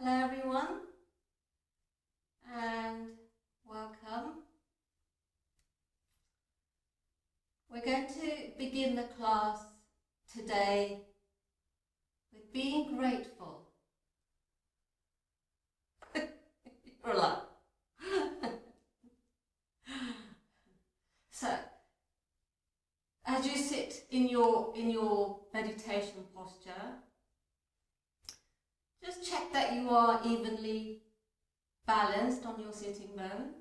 Hello everyone and welcome. We're going to begin the class today with being grateful. Relax. So, as you sit in your meditation posture, just check that you are evenly balanced on your sitting bones.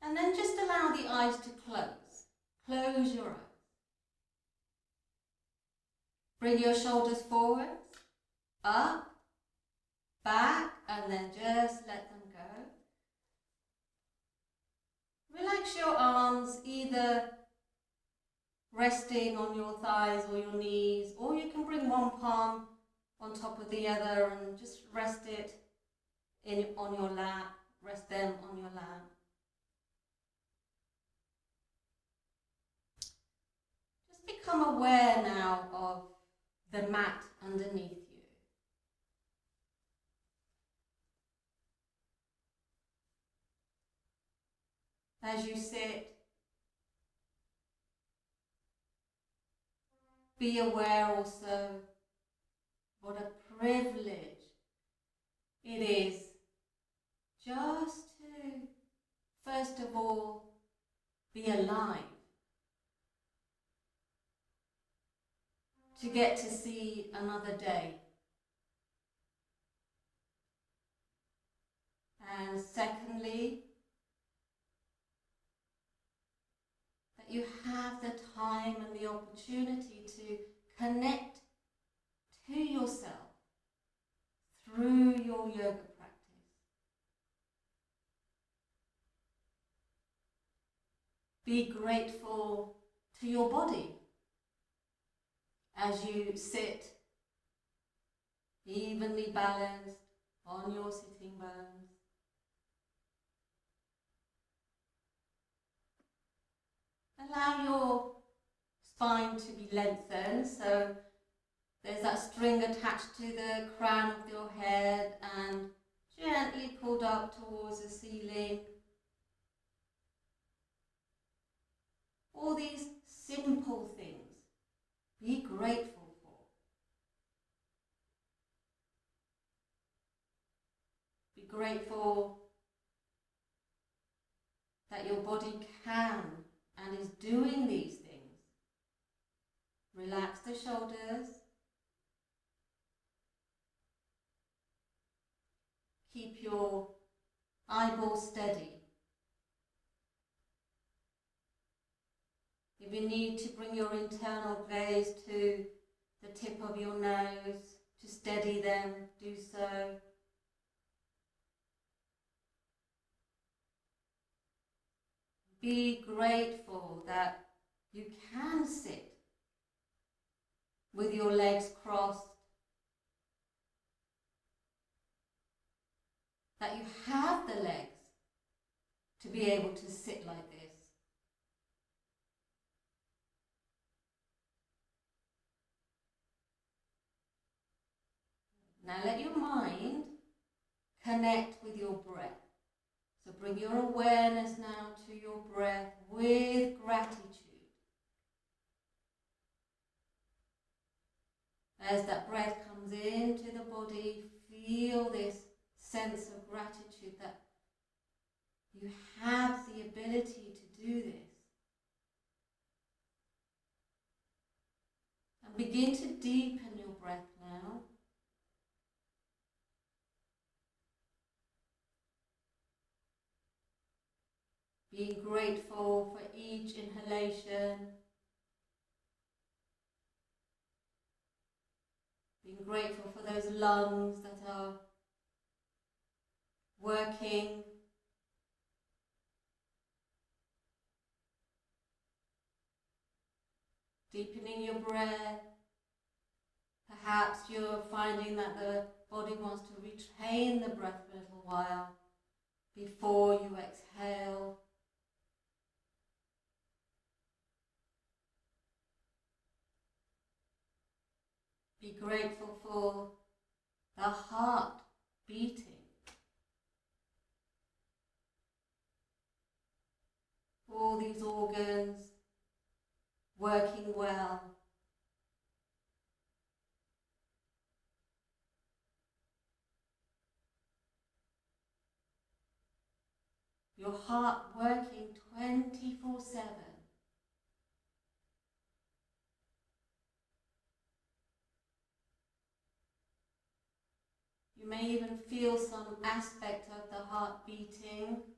And then just allow the eyes to close. Close your eyes. Bring your shoulders forward, up, back, and then just let them go. Relax your arms, either resting on your thighs or your knees, or you can bring one palm on top of the other and just rest it on your lap. Rest them on your lap. Become aware now of the mat underneath you. As you sit, be aware also what a privilege it is just to, first of all, be alive. To get to see another day. And secondly, that you have the time and the opportunity to connect to yourself through your yoga practice. Be grateful to your body as you sit evenly balanced on your sitting bones. Allow your spine to be lengthened, so there's that string attached to the crown of your head and gently pulled up towards the ceiling. All these simple things, be grateful for. Be grateful that your body can and is doing these things. Relax the shoulders. Keep your eyeballs steady. If you need to bring your internal gaze to the tip of your nose to steady them, do so. Be grateful that you can sit with your legs crossed, that you have the legs to be able to sit like this. Now let your mind connect with your breath. So bring your awareness now to your breath with gratitude. As that breath comes into the body, feel this sense of gratitude that you have the ability to do this. And begin to deepen your breath now. Being grateful for each inhalation. Being grateful for those lungs that are working. Deepening your breath. Perhaps you're finding that the body wants to retain the breath for a little while before you exhale. Be grateful for the heart beating. All these organs working well. Your heart working 24/7. You may even feel some aspect of the heart beating.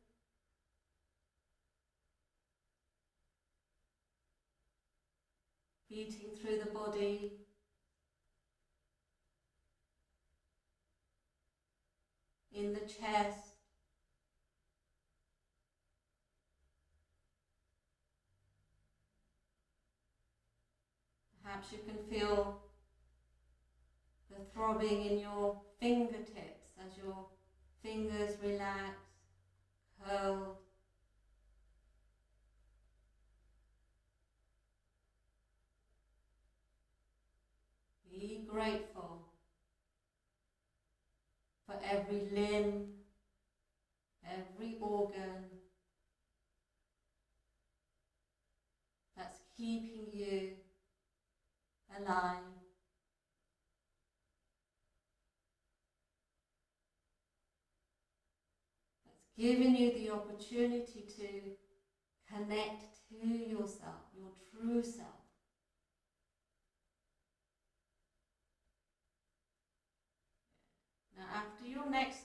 Beating through the body. In the chest. Perhaps you can feel the throbbing in your fingertips as your fingers relax, curled. Be grateful for every limb, every organ that's keeping you alive. That's giving you the opportunity to connect to yourself, your true self. Now, after your next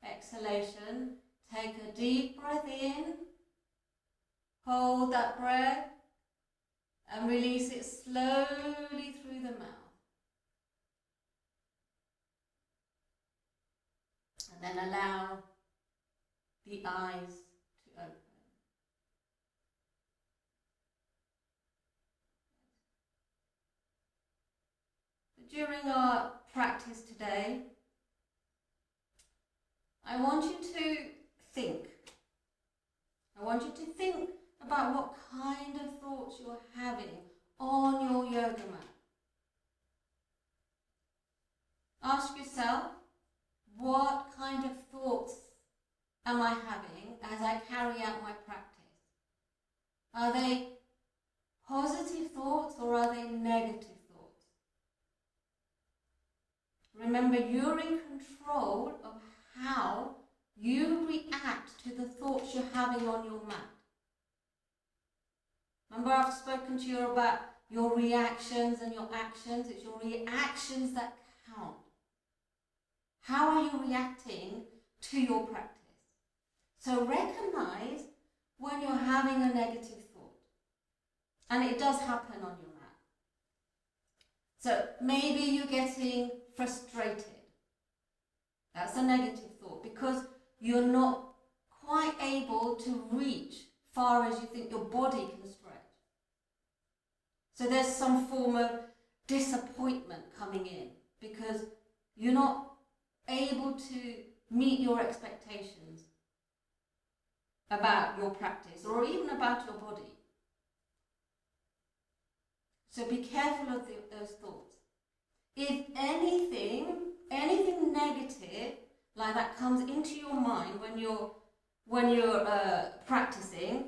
exhalation, take a deep breath in, hold that breath, and release it slowly through the mouth. And then allow the eyes to open. During our practice today, I want you to think. I want you to think about what kind of thoughts you're having on your yoga mat. Ask yourself, what kind of thoughts am I having as I carry out my practice? Are they positive thoughts or are they negative thoughts? Remember, you're in control of how you react to the thoughts you're having on your mat. Remember, I've spoken to you about your reactions and your actions. It's your reactions that count. How are you reacting to your practice? So recognize when you're having a negative thought. And it does happen on your mat. So maybe you're getting frustrated. That's a negative thought because you're not quite able to reach far as you think your body can stretch. So there's some form of disappointment coming in because you're not able to meet your expectations about your practice or even about your body. So be careful of those thoughts. If anything negative like that comes into your mind when you're practicing,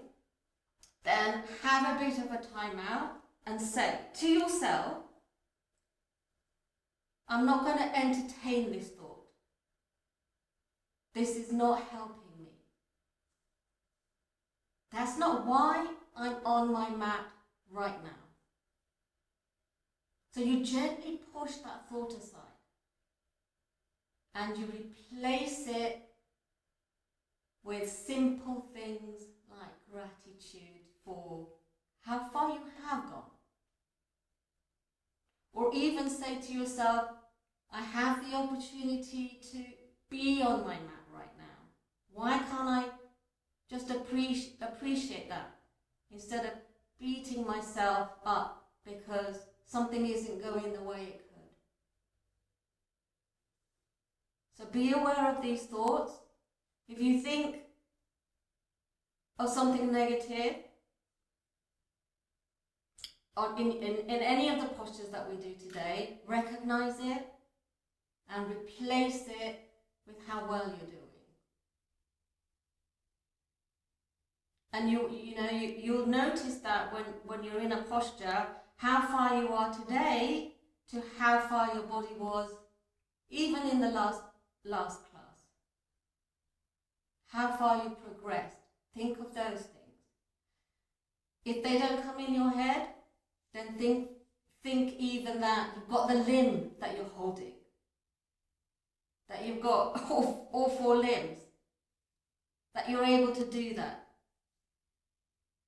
then have a bit of a timeout and say to yourself, I'm not going to entertain this thought. This is not helping me. That's not why I'm on my mat right now. So you gently push that thought aside and you replace it with simple things like gratitude for how far you have gone. Or even say to yourself, I have the opportunity to be on my mat right now. Why can't I just appreciate that instead of beating myself up because something isn't going the way it could? So be aware of these thoughts. If you think of something negative, in any of the postures that we do today, recognize it and replace it with how well you're doing. And you'll notice that when you're in a posture, how far you are today to how far your body was even in the last class. How far you progressed. Think of those things. If they don't come in your head, then think even that you've got the limb that you're holding. That you've got all 4 limbs. That you're able to do that.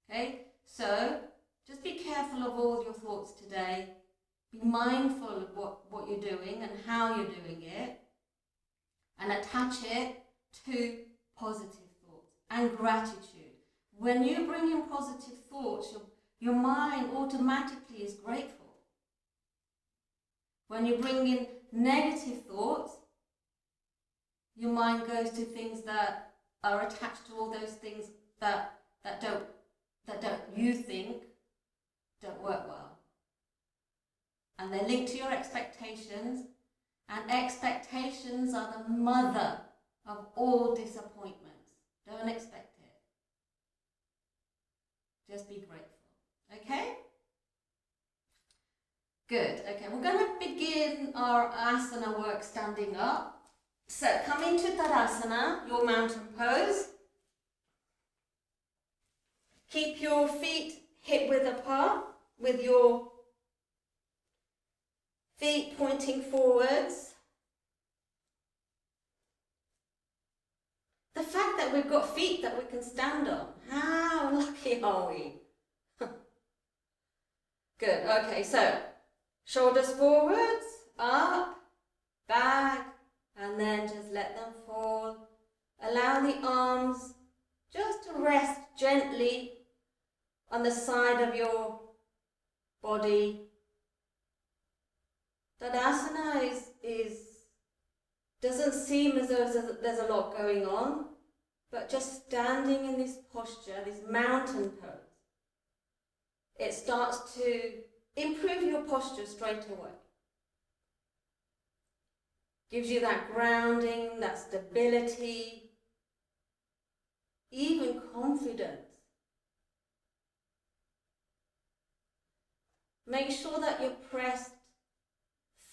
Okay? So, just be careful of all your thoughts today. Be mindful of what you're doing and how you're doing it. And attach it to positive thoughts and gratitude. When you bring in positive thoughts, your mind automatically is grateful. When you bring in negative thoughts, your mind goes to things that are attached to all those things that you think don't work well. And they're linked to your expectations, and expectations are the mother of all disappointments. Don't expect it. Just be grateful. Okay? Good. Okay, we're going to begin our asana work standing up. So come into Tadasana, your mountain pose. Keep your feet hip-width apart with your feet pointing forwards. The fact that we've got feet that we can stand on, how lucky are we? Good, okay, so shoulders forwards, up, back, and then just let them fall. Allow the arms just to rest gently on the side of your body. Tadasana doesn't seem as though there's a lot going on, but just standing in this posture, this mountain pose, it starts to improve your posture straight away. Gives you that grounding, that stability, even confidence. Make sure that you're pressed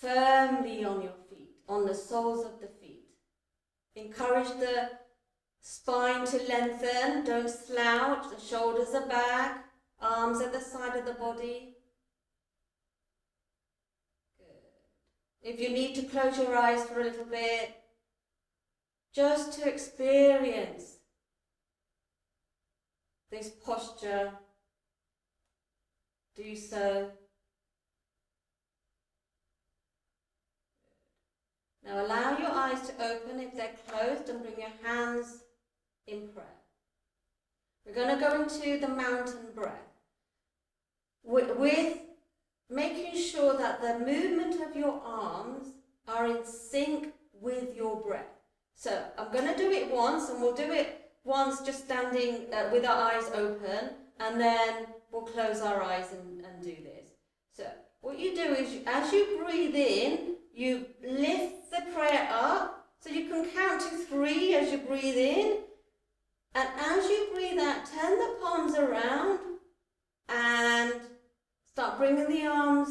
firmly on your feet, on the soles of the feet. Encourage the spine to lengthen, don't slouch, the shoulders are back, arms at the side of the body. Good. If you need to close your eyes for a little bit, just to experience this posture, do so. Now allow your eyes to open if they're closed and bring your hands in prayer. We're going to go into the mountain breath with making sure that the movement of your arms are in sync with your breath. So I'm going to do it once, and we'll do it once just standing with our eyes open, and then we'll close our eyes and do this. So what you do is, as you breathe in, you lift the prayer up, so you can count to 3 as you breathe in, and as you breathe out, turn the palms around and start bringing the arms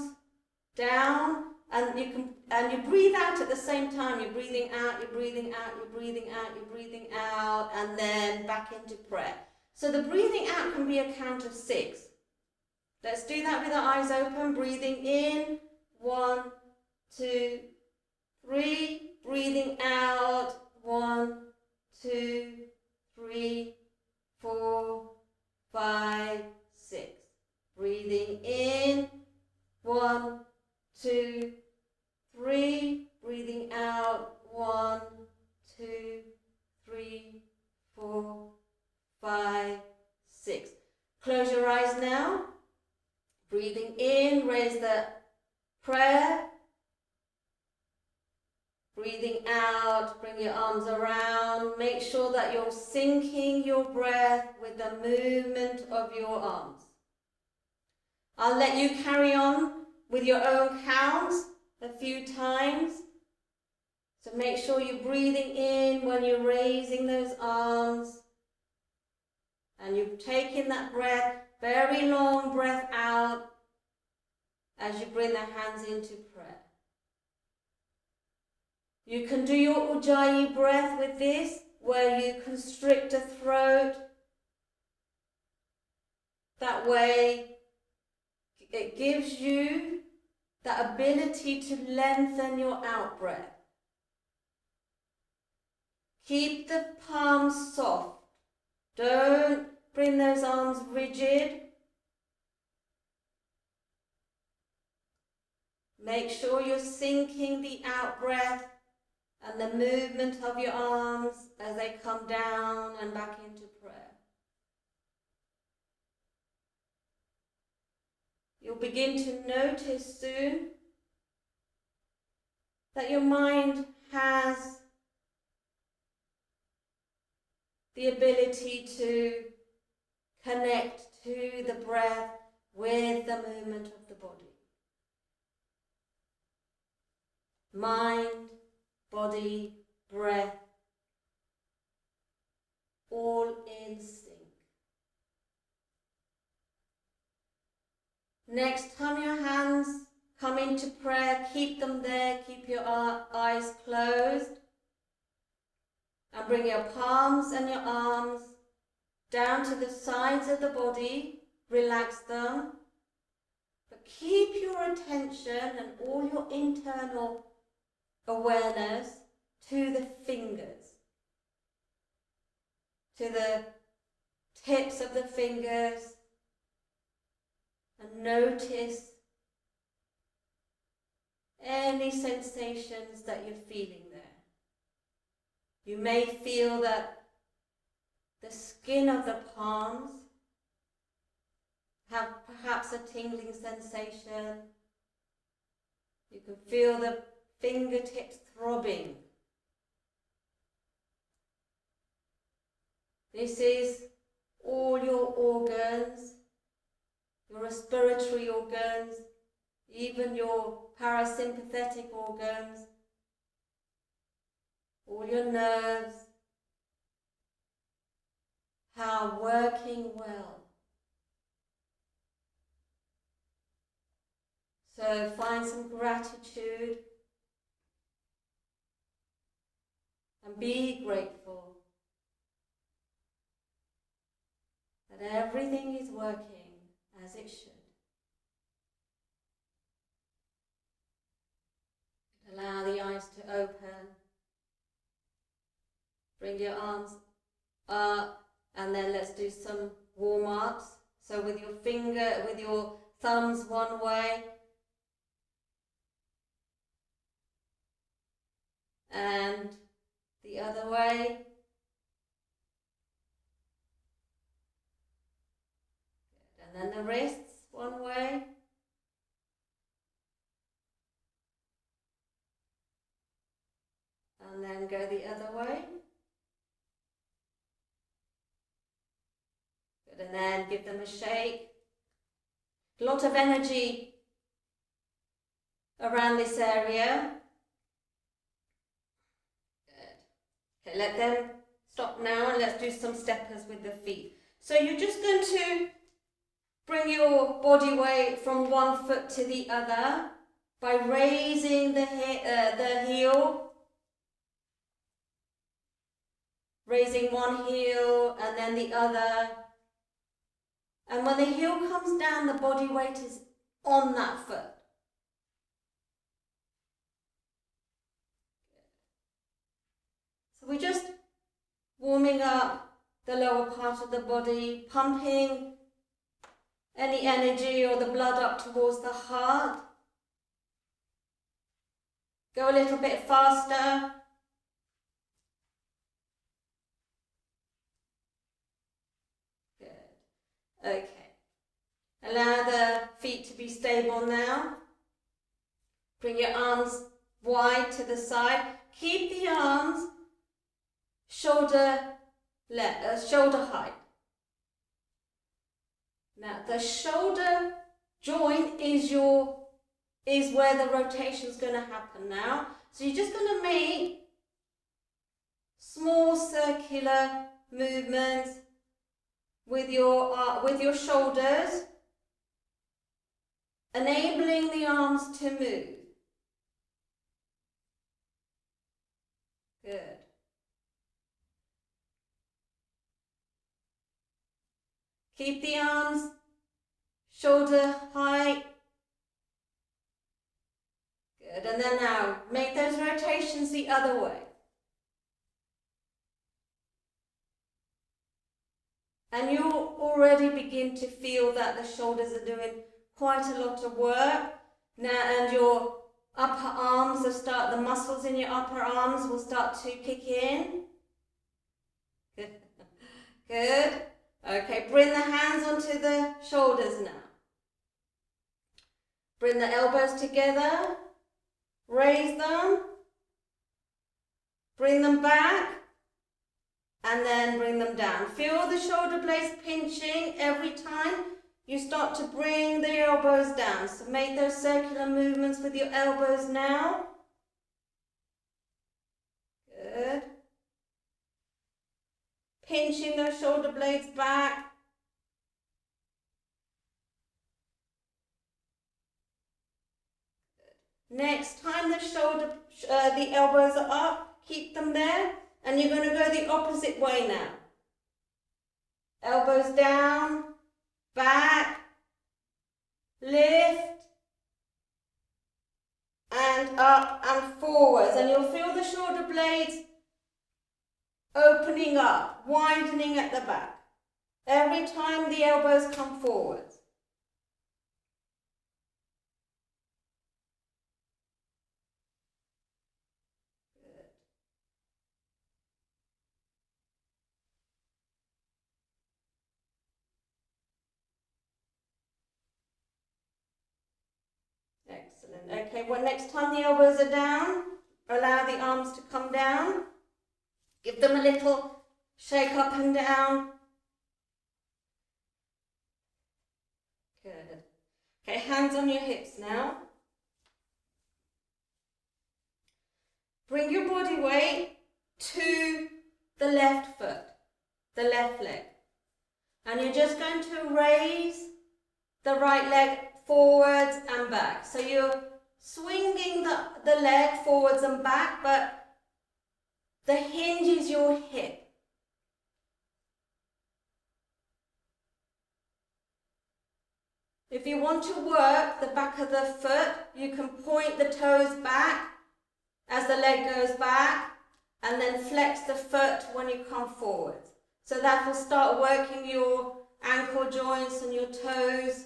down, and you breathe out at the same time. You're breathing out, you're breathing out, you're breathing out, you're breathing out, and then back into prayer. So the breathing out can be a count of 6. Let's do that with our eyes open. Breathing in, 1, 2, 3. Breathing out, 1, 2, 3, 4, 5, 6. Breathing in, 1, 2, 3. Breathing out, 1, 2, 3, 4, 5, 6. Close your eyes now. Breathing in, raise the prayer. Breathing out, bring your arms around. Make sure that you're syncing your breath with the movement of your arms. I'll let you carry on with your own counts a few times. So make sure you're breathing in when you're raising those arms. And you're taking that breath, very long breath out as you bring the hands into prayer. You can do your Ujjayi breath with this, where you constrict the throat. That way, it gives you that ability to lengthen your out breath. Keep the palms soft. Don't bring those arms rigid. Make sure you're syncing the out breath and the movement of your arms as they come down and back into prayer. You'll begin to notice soon that your mind has the ability to connect to the breath with the movement of the body. Mind, body, breath, all in sync. Next time your hands come into prayer, keep them there, keep your eyes closed, and bring your palms and your arms down to the sides of the body, relax them, but keep your attention and all your internal awareness to the fingers, to the tips of the fingers, and notice any sensations that you're feeling there. You may feel that the skin of the palms have perhaps a tingling sensation. You can feel the fingertips throbbing. This is all your organs, your respiratory organs, even your parasympathetic organs, all your nerves, how working well. So find some gratitude and be grateful that everything is working as it should. Allow the eyes to open. Bring your arms up, and then let's do some warm-ups. So with your thumbs one way, and the other way. Good. And then the wrists one way. And then go the other way. Good. And then give them a shake. A lot of energy around this area. Good. Okay, let them stop now and let's do some steppers with the feet. So you're just going to bring your body weight from one foot to the other by raising the heel. Raising one heel and then the other. And when the heel comes down, the body weight is on that foot. So we're just warming up the lower part of the body, pumping any energy or the blood up towards the heart. Go a little bit faster. Okay, allow the feet to be stable now. Bring your arms wide to the side. Keep the arms shoulder height. Now the shoulder joint is where the rotation is going to happen now. So you're just going to make small circular movements with your shoulders, enabling the arms to move. Good. Keep the arms shoulder height. Good. And then now make those rotations the other way. And you'll already begin to feel that the shoulders are doing quite a lot of work. Now, and your upper arms will start, the muscles in your upper arms will start to kick in. Good. Good. Okay, bring the hands onto the shoulders now. Bring the elbows together. Raise them. Bring them back. And then bring them down. Feel the shoulder blades pinching every time you start to bring the elbows down. So make those circular movements with your elbows now. Good. Pinching those shoulder blades back. Good. Next time the elbows are up, keep them there. And you're going to go the opposite way now. Elbows down, back, lift, and up and forwards. And you'll feel the shoulder blades opening up, widening at the back. Every time the elbows come forwards. Excellent. Okay, well, next time the elbows are down, allow the arms to come down. Give them a little shake up and down. Good. Okay, hands on your hips now. Bring your body weight to the left foot, the left leg. And you're just going to raise the right leg forwards and back. So you're swinging the leg forwards and back, but the hinge is your hip. If you want to work the back of the foot, you can point the toes back as the leg goes back and then flex the foot when you come forward. So that will start working your ankle joints and your toes.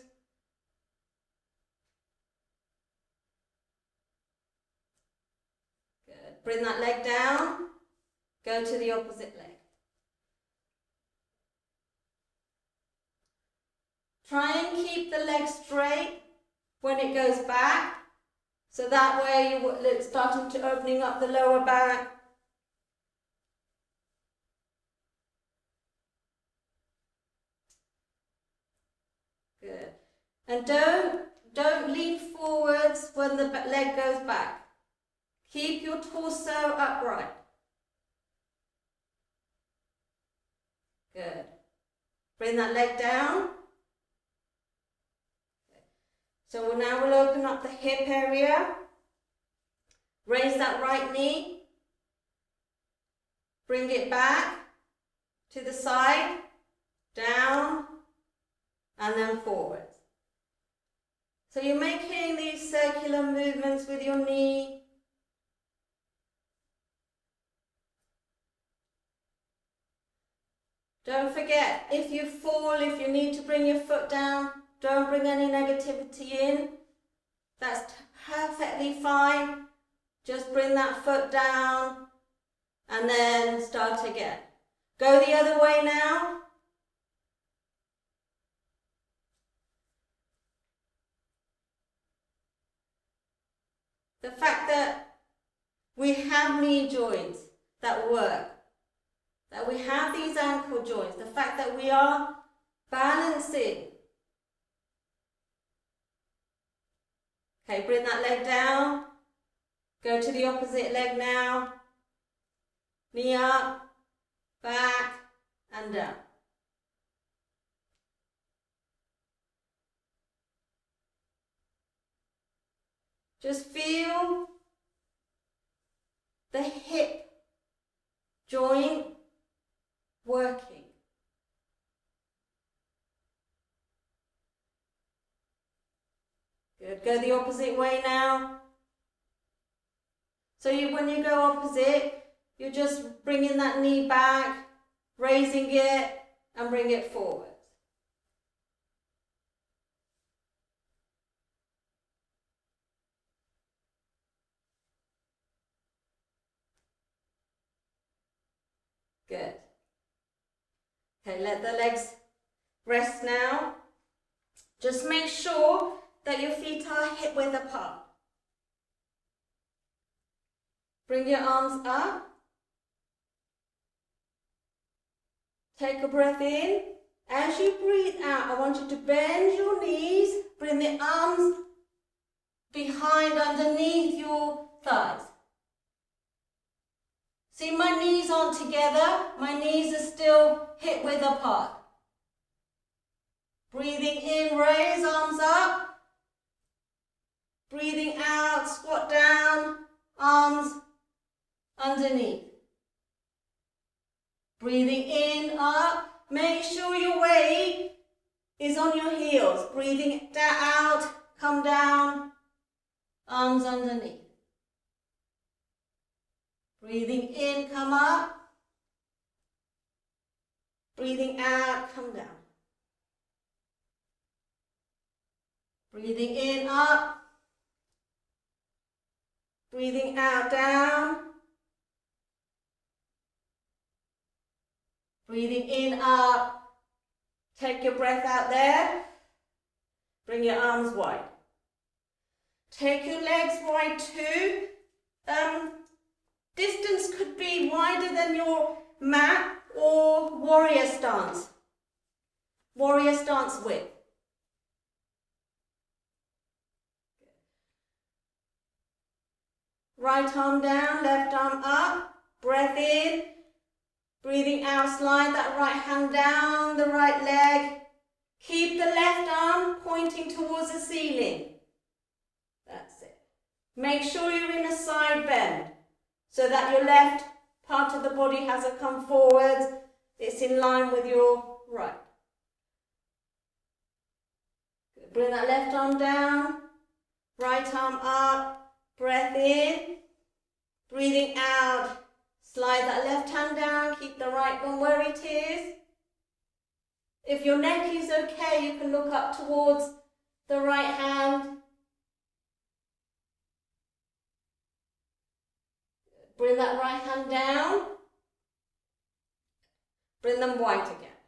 Good. Bring that leg down. Go to the opposite leg. Try and keep the leg straight when it goes back. So that way you're starting to opening up the lower back. Good. And don't lean forwards when the leg goes back. Keep your torso upright. Good. Bring that leg down. So now we'll open up the hip area. Raise that right knee. Bring it back to the side, down, and then forward. So you're making these circular movements with your knee. Don't forget, if you fall, if you need to bring your foot down, don't bring any negativity in. That's perfectly fine. Just bring that foot down and then start again. Go the other way now. The fact that we have knee joints that work, that we have these ankle joints, the fact that we are balancing. Okay, bring that leg down, Go to the opposite leg now. Knee up, back and down. Just feel the hip joint working. Good. Go the opposite way now. So when you go opposite, you're just bringing that knee back, raising it and bring it forward. Good. Okay, let the legs rest now. Just make sure that your feet are hip width apart. Bring your arms up. Take a breath in. As you breathe out, I want you to bend your knees. Bring the arms behind underneath your thighs. See, my knees aren't together. My knees are still hip width apart. Breathing in, raise arms up. Breathing out, squat down, arms underneath. Breathing in, up. Make sure your weight is on your heels. Breathing out, come down, arms underneath. Breathing in, come up. Breathing out, come down. Breathing in, up. Breathing out, down. Breathing in, up. Take your breath out there. Bring your arms wide. Take your legs wide too. Distance could be wider than your mat or warrior stance. Warrior stance width. Right arm down, left arm up. Breath in. Breathing out, slide that right hand down the right leg. Keep the left arm pointing towards the ceiling. That's it. Make sure you're in a side bend so that your left part of the body hasn't come forward. It's in line with your right. Good. Bring that left arm down, right arm up, breath in, breathing out. Slide that left hand down, keep the right one where it is. If your neck is okay, you can look up towards the right hand. Bring that right hand down. Bring them wide again.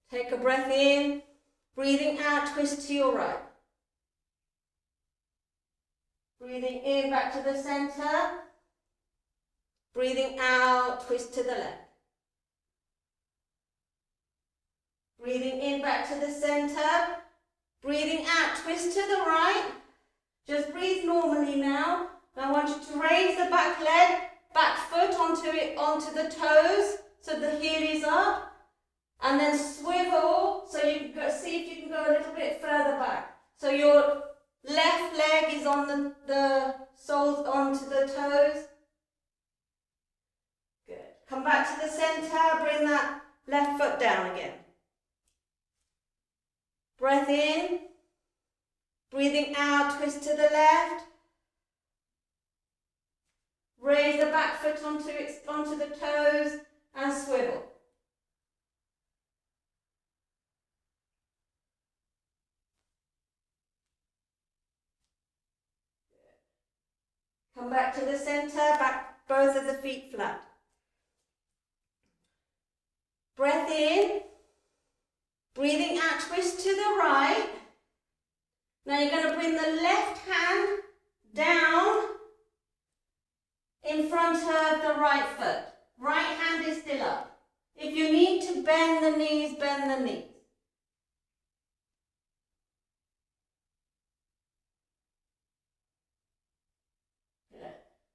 Take a breath in. Breathing out, twist to your right. Breathing in, back to the center. Breathing out, twist to the left. Breathing in, back to the center. Breathing out, twist to the right. Just breathe normally now. I want you to raise the back leg, back foot onto the toes, so the heel is up. And then swivel, so you can go, see if you can go a little bit further back. So your left leg is on the soles onto the toes. Good. Come back to the center, bring that left foot down again. Breath in. Breathing out, twist to the left. Raise the back foot onto the toes and swivel. Come back to the center, back both of the feet flat. Breath in. Breathing out, twist to the right. Now you're going to bring the left hand down in front of the right foot. Right hand is still up. If you need to bend the knees, bend the knees.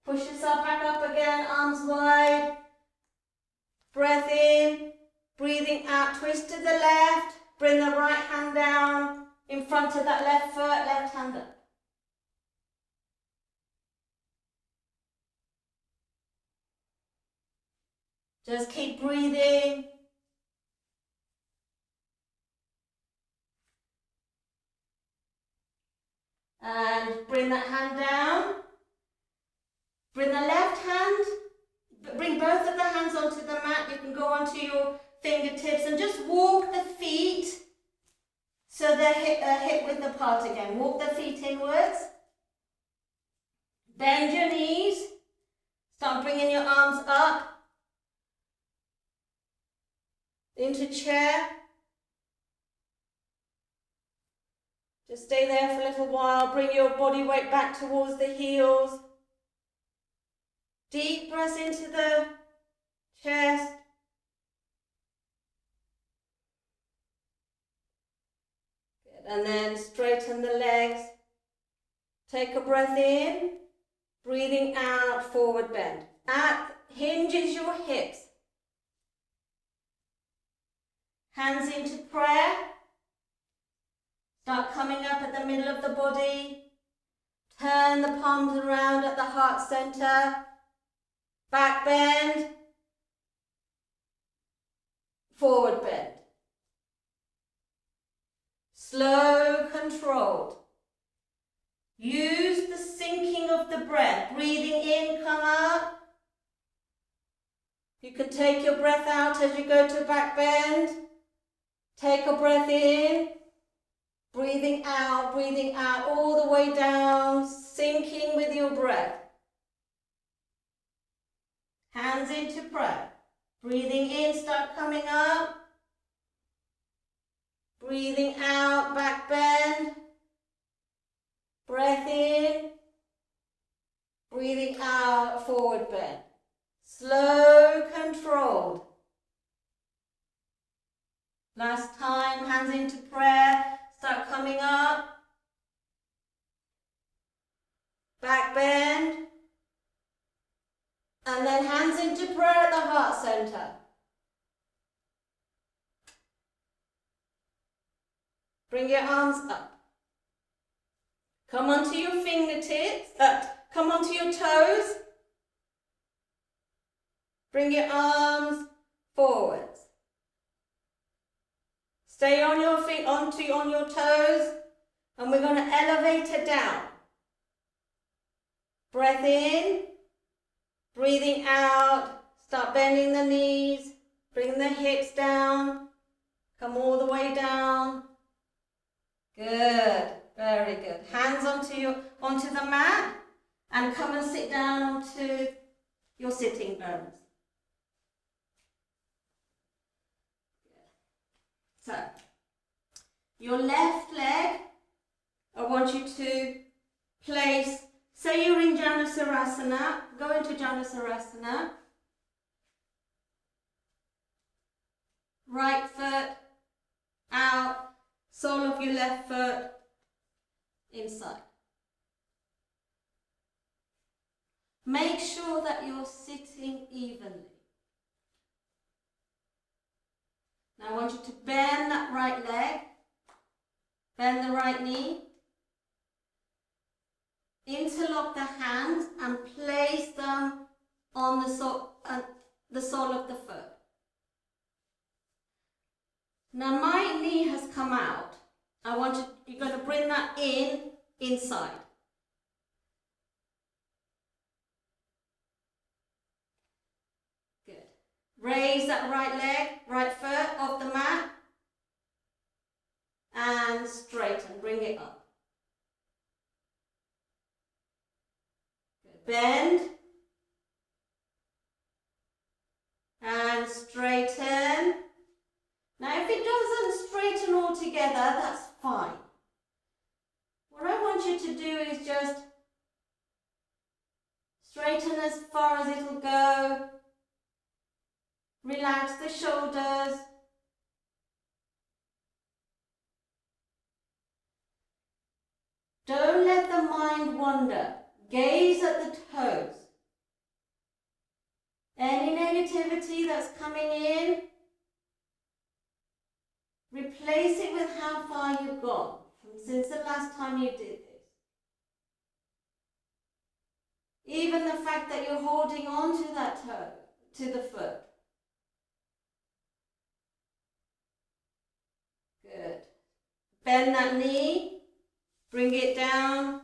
Push yourself back up again, arms wide. Breath in, breathing out, twist to the left. Bring the right hand down in front of that left foot, left hand up. Just keep breathing. And bring that hand down. Bring the left hand, bring both of the hands onto the mat. You can go onto your fingertips and just walk the feet so they're hip width apart again. Walk the feet inwards. Bend your knees. Start bringing your arms up into chair. Just stay there for a little while. Bring your body weight back towards the heels. Deep breath into the chest. Good. And then straighten the legs. Take a breath in. Breathing out, forward bend. Hinges your hips. Hands into prayer. Start coming up at the middle of the body. Turn the palms around at the heart center. Back bend. Forward bend. Slow, controlled. Use the sinking of the breath. Breathing in, come up. You can take your breath out as you go to back bend. Take a breath in. Breathing out, all the way down, sinking with your breath. Hands into prayer. Breathing in, start coming up. Breathing out, back bend. Breath in. Breathing out, forward bend. Slow, controlled. Last time, hands into prayer. Start coming up. Back bend. And then hands into prayer at the heart center. Bring your arms up. Come onto your fingertips. Come onto your toes. Bring your arms forwards. Stay on your feet, on your toes, and we're going to elevate it down. Breath in, breathing out, start bending the knees, bring the hips down, come all the way down. Good, very good. Hands onto the mat, and come and sit down onto your sitting bones. So, your left leg, I want you to place, say you're in Janusarasana, go into Janusarasana. Right foot out, sole of your left foot inside. Make sure that you're sitting evenly. Now I want you to bend that right leg, bend the right knee, interlock the hands and place them on the sole of the foot. Now my knee has come out. You're going to bring that inside. Good. Raise that right leg, right foot off the mat and straighten, bring it up. Good. Bend and straighten. Now if it doesn't straighten all together, that's fine. What I want you to do is just straighten as far as it'll go. Relax the shoulders. Don't let the mind wander. Gaze at the toes. negativity that's coming in, replace it with how far you've gone since the last time you did this. Even the fact that you're holding on to that toe, to the foot. Good. Bend that knee, bring it down.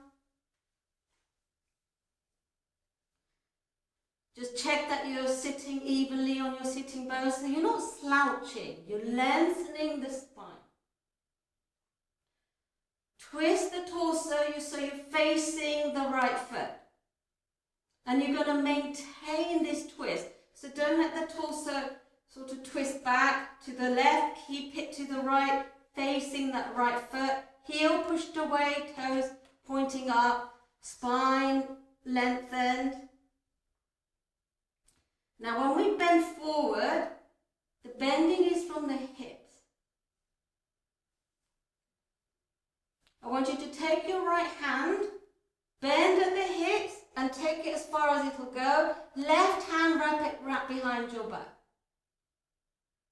Just check that you're sitting evenly on your sitting bones, so you're not slouching, you're lengthening the spine. Twist the torso so you're facing the right foot. And you're going to maintain this twist. So don't let the torso sort of twist back to the left, keep it to the right, facing that right foot. Heel pushed away, toes pointing up, spine lengthened. Now when we bend forward, the bending is from the hips. I want you to take your right hand, bend at the hips and take it as far as it'll go. Left hand wrap behind your back.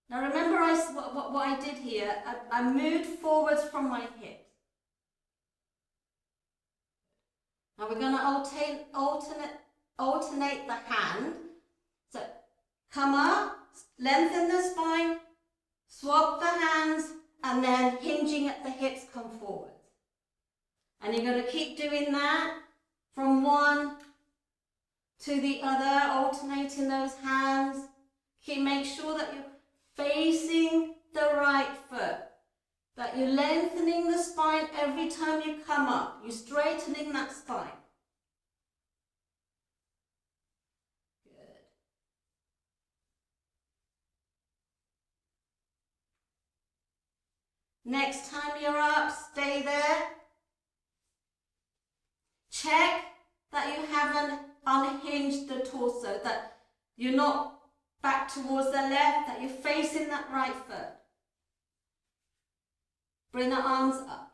Now remember what I did here. I moved forwards from my hips. Now we're going to alternate the hand. So come up, lengthen the spine, swap the hands, and then hinging at the hips, come forward. And you're going to keep doing that from one to the other, alternating those hands. Make sure that you're facing the right foot, that you're lengthening the spine every time you come up. You're straightening that spine. Good. Next time you're up, stay there. Check that you haven't unhinged the torso, that you're not back towards the left, that you're facing that right foot. Bring the arms up.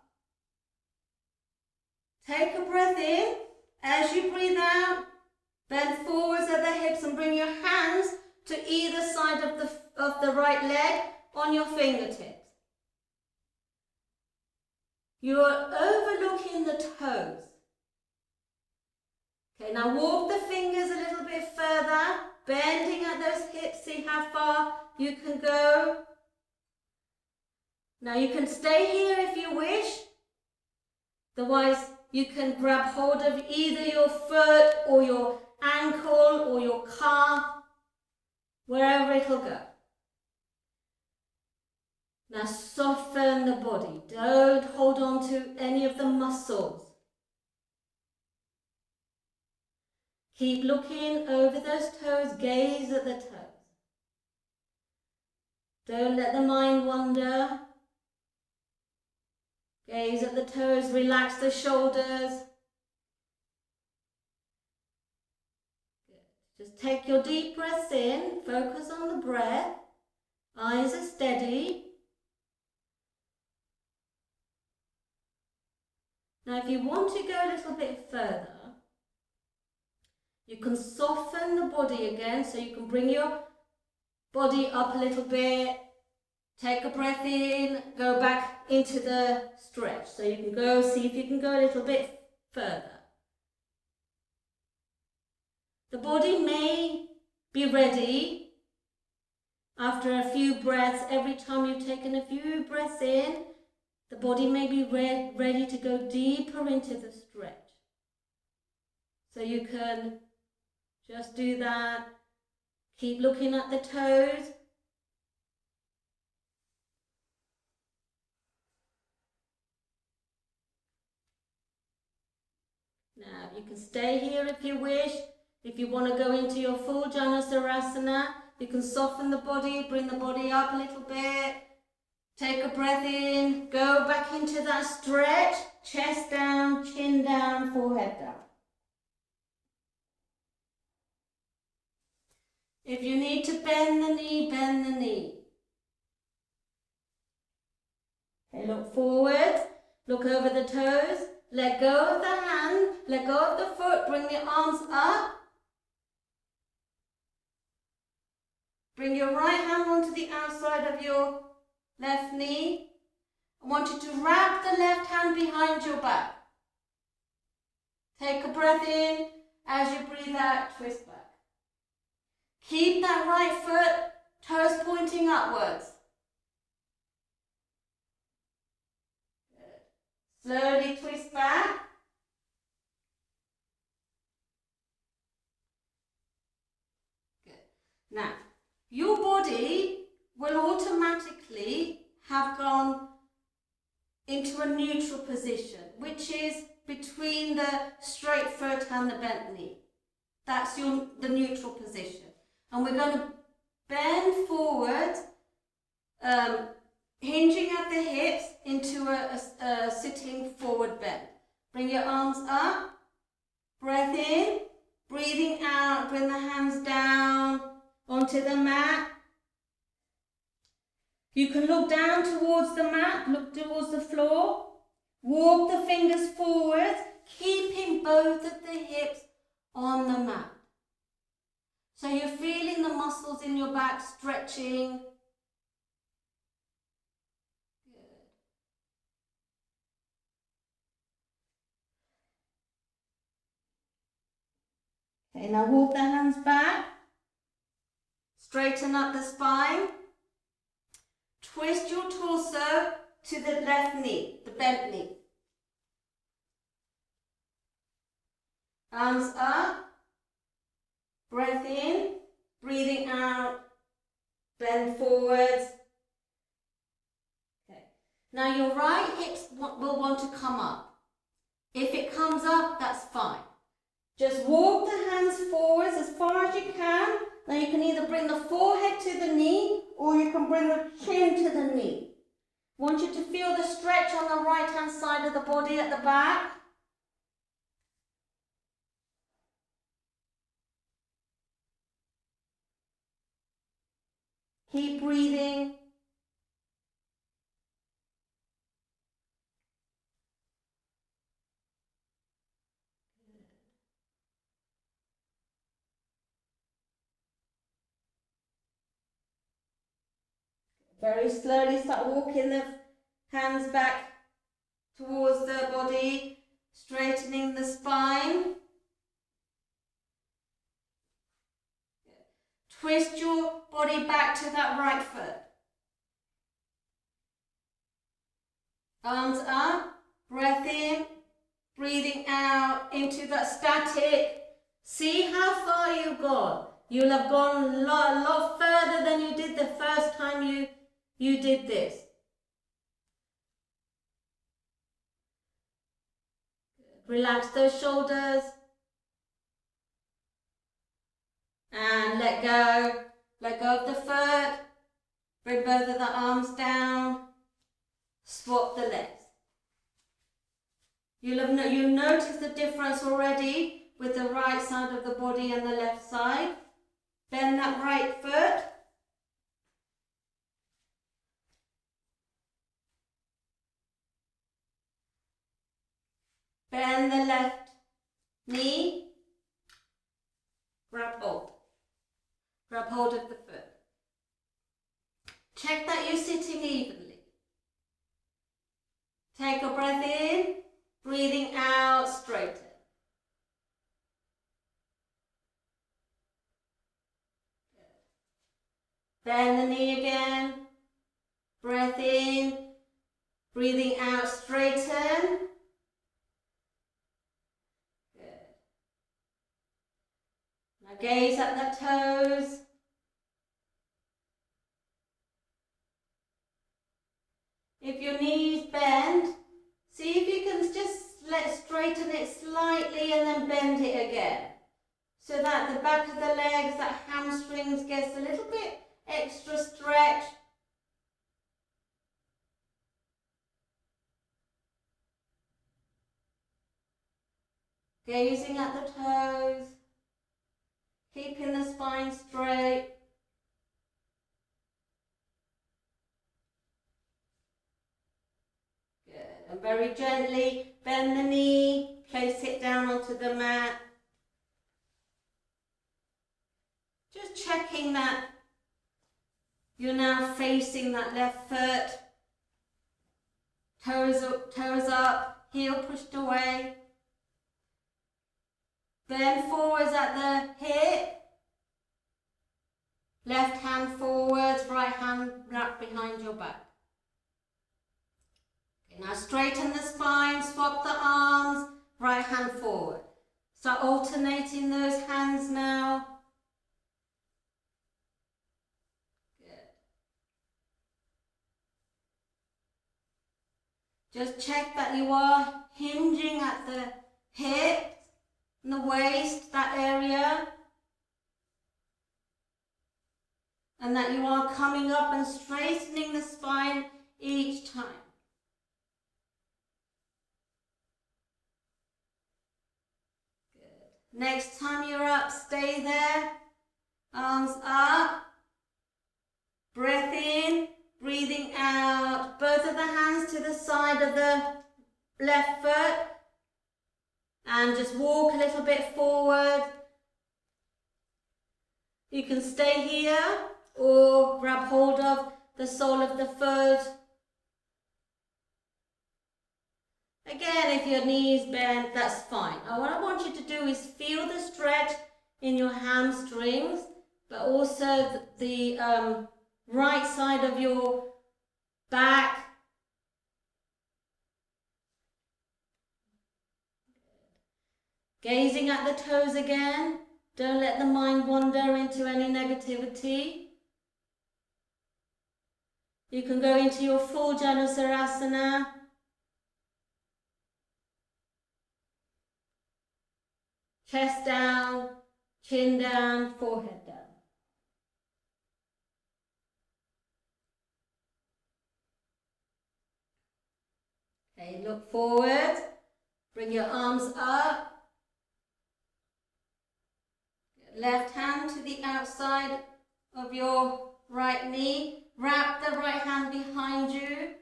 Take a breath in. As you breathe out, bend forwards at the hips and bring your hands to either side of the right leg on your fingertips. You're overlooking the toes. Okay, now walk the fingers a little bit further, bending at those hips, see how far you can go. Now you can stay here if you wish. Otherwise, you can grab hold of either your foot or your ankle or your calf, wherever it'll go. Now soften the body. Don't hold on to any of the muscles. Keep looking over those toes, gaze at the toes. Don't let the mind wander. Gaze at the toes, relax the shoulders. Good. Just take your deep breaths in, focus on the breath. Eyes are steady. Now if you want to go a little bit further, you can soften the body again, so you can bring your body up a little bit. Take a breath in, go back into the stretch. So you can go, see if you can go a little bit further. The body may be ready after a few breaths. Every time you've taken a few breaths in, the body may be ready to go deeper into the stretch. So you can just do that. Keep looking at the toes. Now you can stay here if you wish. If you want to go into your full Janasarasana, you can soften the body, bring the body up a little bit. Take a breath in, go back into that stretch. Chest down, chin down, forehead down. If you need to bend the knee, bend the knee. Okay, look forward, look over the toes, let go of the hand, let go of the foot, bring the arms up. Bring your right hand onto the outside of your left knee. I want you to wrap the left hand behind your back. Take a breath in. As you breathe out, twist back. Keep that right foot, toes pointing upwards. Good. Slowly twist back. Good. Now, your body will automatically have gone into a neutral position, which is between the straight foot and the bent knee. That's the neutral position. And we're going to bend forward, hinging at the hips into a sitting forward bend. Bring your arms up, breath in, breathing out, bring the hands down onto the mat. You can look down towards the mat, look towards the floor. Walk the fingers forward, keeping both of the hips on the mat. So you're feeling the muscles in your back stretching. Good. Okay, now walk the hands back. Straighten up the spine. Twist your torso to the left knee, the bent knee. Arms up. Breath in. Breathing out. Bend forwards. Okay. Now your right hips will want to come up. If it comes up, that's fine. Just walk the hands forwards as far as you can. Now you can either bring the forehead to the knee or you can bring the chin to the knee. I want you to feel the stretch on the right hand side of the body at the back. Keep breathing. Very slowly start walking the hands back towards the body, straightening the spine. Twist your body back to that right foot. Arms up, breath in, breathing out into that static. See how far you've gone. You'll have gone a lot further than you did the first time you did this. Relax those shoulders. And let go. Let go of the foot. Bring both of the arms down. Swap the legs. You'll notice the difference already with the right side of the body and the left side. Bend that right foot. Bend the left knee. Grab hold. Grab hold of the foot. Check that you're sitting evenly. Take a breath in, breathing out, straighten. Bend the knee again. Breath in, breathing out, straighten. Good. Now gaze at the toes. If your knees bend, see if you can just straighten it slightly and then bend it again. So that the back of the legs, that hamstrings gets a little bit extra stretch. Gazing at the toes, keeping the spine straight. Good. And very gently bend the knee, place it down onto the mat. Just checking that You're now facing that left foot. Toes up, heel pushed away. Bend forwards at the hip. Left hand forwards, right hand wrapped behind your back. Okay, now straighten the spine, swap the arms, right hand forward. Start alternating those hands now. Just check that you are hinging at the hips and the waist, that area. And that you are coming up and straightening the spine each time. Good. Next time you're up, stay there. Arms up. Breath in. Breathing out, both of the hands to the side of the left foot and just walk a little bit forward. You can stay here or grab hold of the sole of the foot. Again, if your knees bend, that's fine. Now what I want you to do is feel the stretch in your hamstrings, but also the right side of your back. Gazing at the toes again. Don't let the mind wander into any negativity. You can go into your full Janusarasana. Chest down, chin down, forehead down. Okay, look forward, bring your arms up, left hand to the outside of your right knee, wrap the right hand behind you,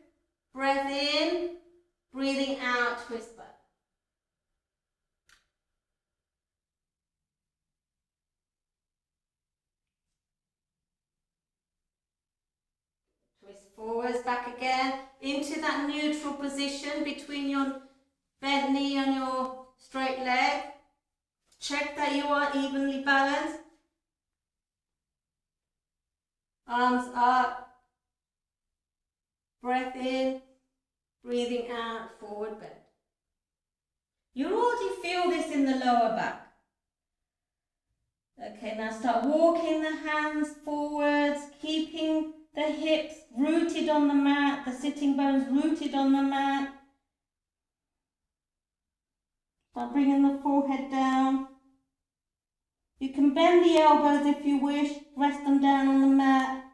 breath in, breathing out, twist back. Twist forwards, back again, into that neutral position between your bent knee and your straight leg. Check that you are evenly balanced. Arms up, breath in, breathing out, forward bend. You already feel this in the lower back. Okay, now start walking the hands forwards, keeping the hips rooted on the mat, the sitting bones rooted on the mat. Start bringing the forehead down. You can bend the elbows if you wish, rest them down on the mat.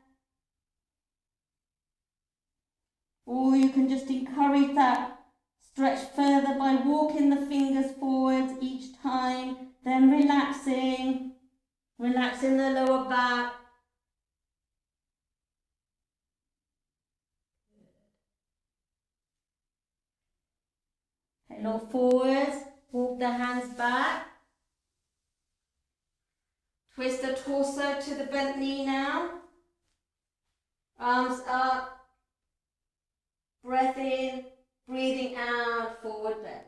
Or you can just encourage that stretch further by walking the fingers forwards each time, then relaxing the lower back. Okay, look forwards, walk the hands back. Twist the torso to the bent knee now. Arms up. Breath in, breathing out, forward bend.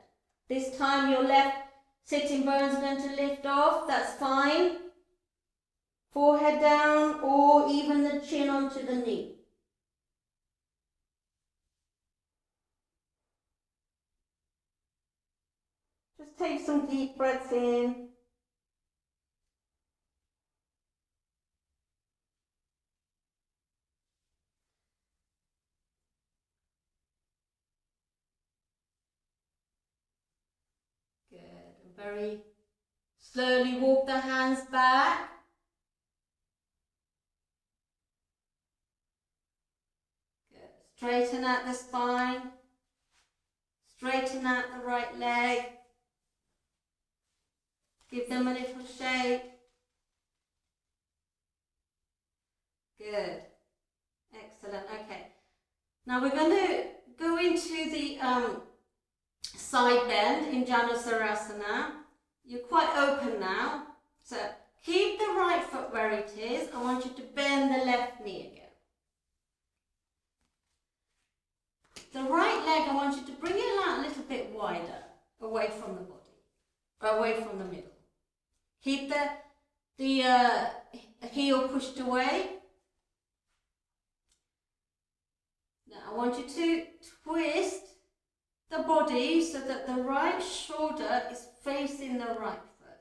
This time your left sitting bone is going to lift off, that's fine. Forehead down or even the chin onto the knee. Just take some deep breaths in. Good. And very slowly walk the hands back. Good. Straighten out the spine. Straighten out the right leg. Give them a little shake. Good. Excellent. Okay. Now we're going to go into the side bend in Janusarasana. You're quite open now. So keep the right foot where it is. I want you to bend the left knee again. Keep the heel pushed away. Now I want you to twist the body so that the right shoulder is facing the right foot.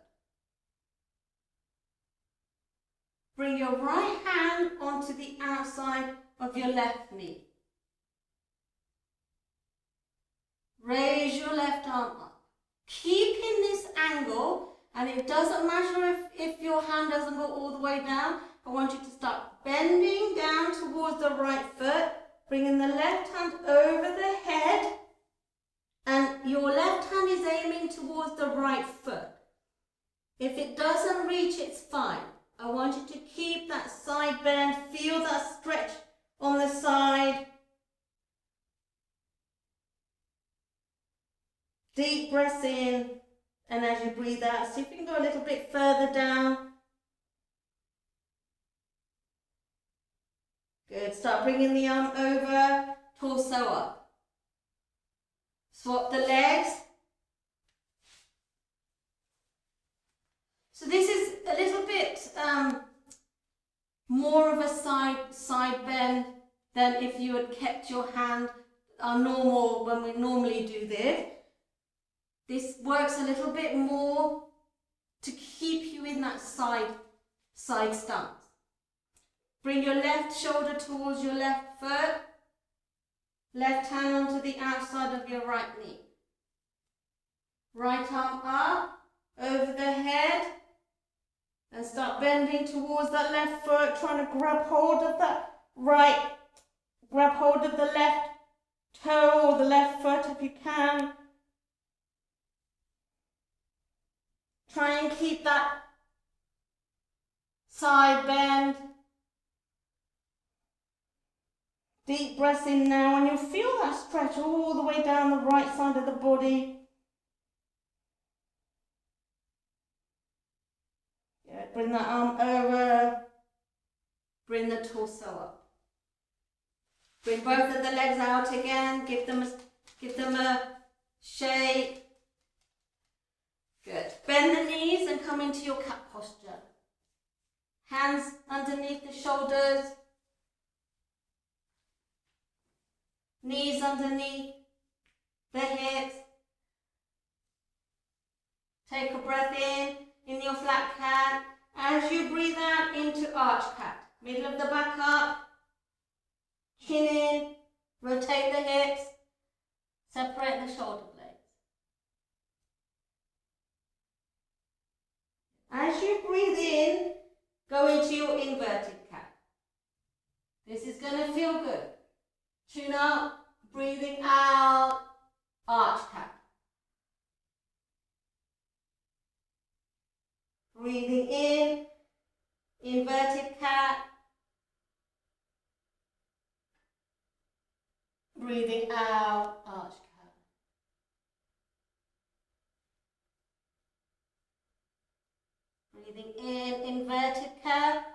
Bring your right hand onto the outside of your left knee. Raise your left arm up. Keeping this angle, and it doesn't matter if your hand doesn't go all the way down. I want you to start bending down towards the right foot, bringing the left hand over the head, and your left hand is aiming towards the right foot. If it doesn't reach, it's fine. I want you to keep that side bend, feel that stretch on the side. Deep breaths in, and as you breathe out, see if you can go a little bit further down. Good, start bringing the arm over, torso up. Swap the legs. So this is a little bit more of a side bend than if you had kept your hand normal when we normally do this. This works a little bit more to keep you in that side stance. Bring your left shoulder towards your left foot. Left hand onto the outside of your right knee. Right arm up, over the head. And start bending towards that left foot, trying to grab hold of that grab hold of the left toe or the left foot if you can. Try and keep that side bend. Deep breaths in now, and you'll feel that stretch all the way down the right side of the body. Good. Bring that arm over. Bring the torso up. Bring both of the legs out again. Give them a shape. Good. Bend the knees and come into your cat posture. Hands underneath the shoulders. Knees underneath the hips. Take a breath in your flat cat. As you breathe out into arch cat. Middle of the back up. Chin in. Rotate the hips. Separate the shoulder blades. As you breathe in, go into your inverted cat. This is going to feel good. Chin up, breathing out, arch cat. Breathing in, inverted cat. Breathing out, arch cat. Breathing in, inverted cat.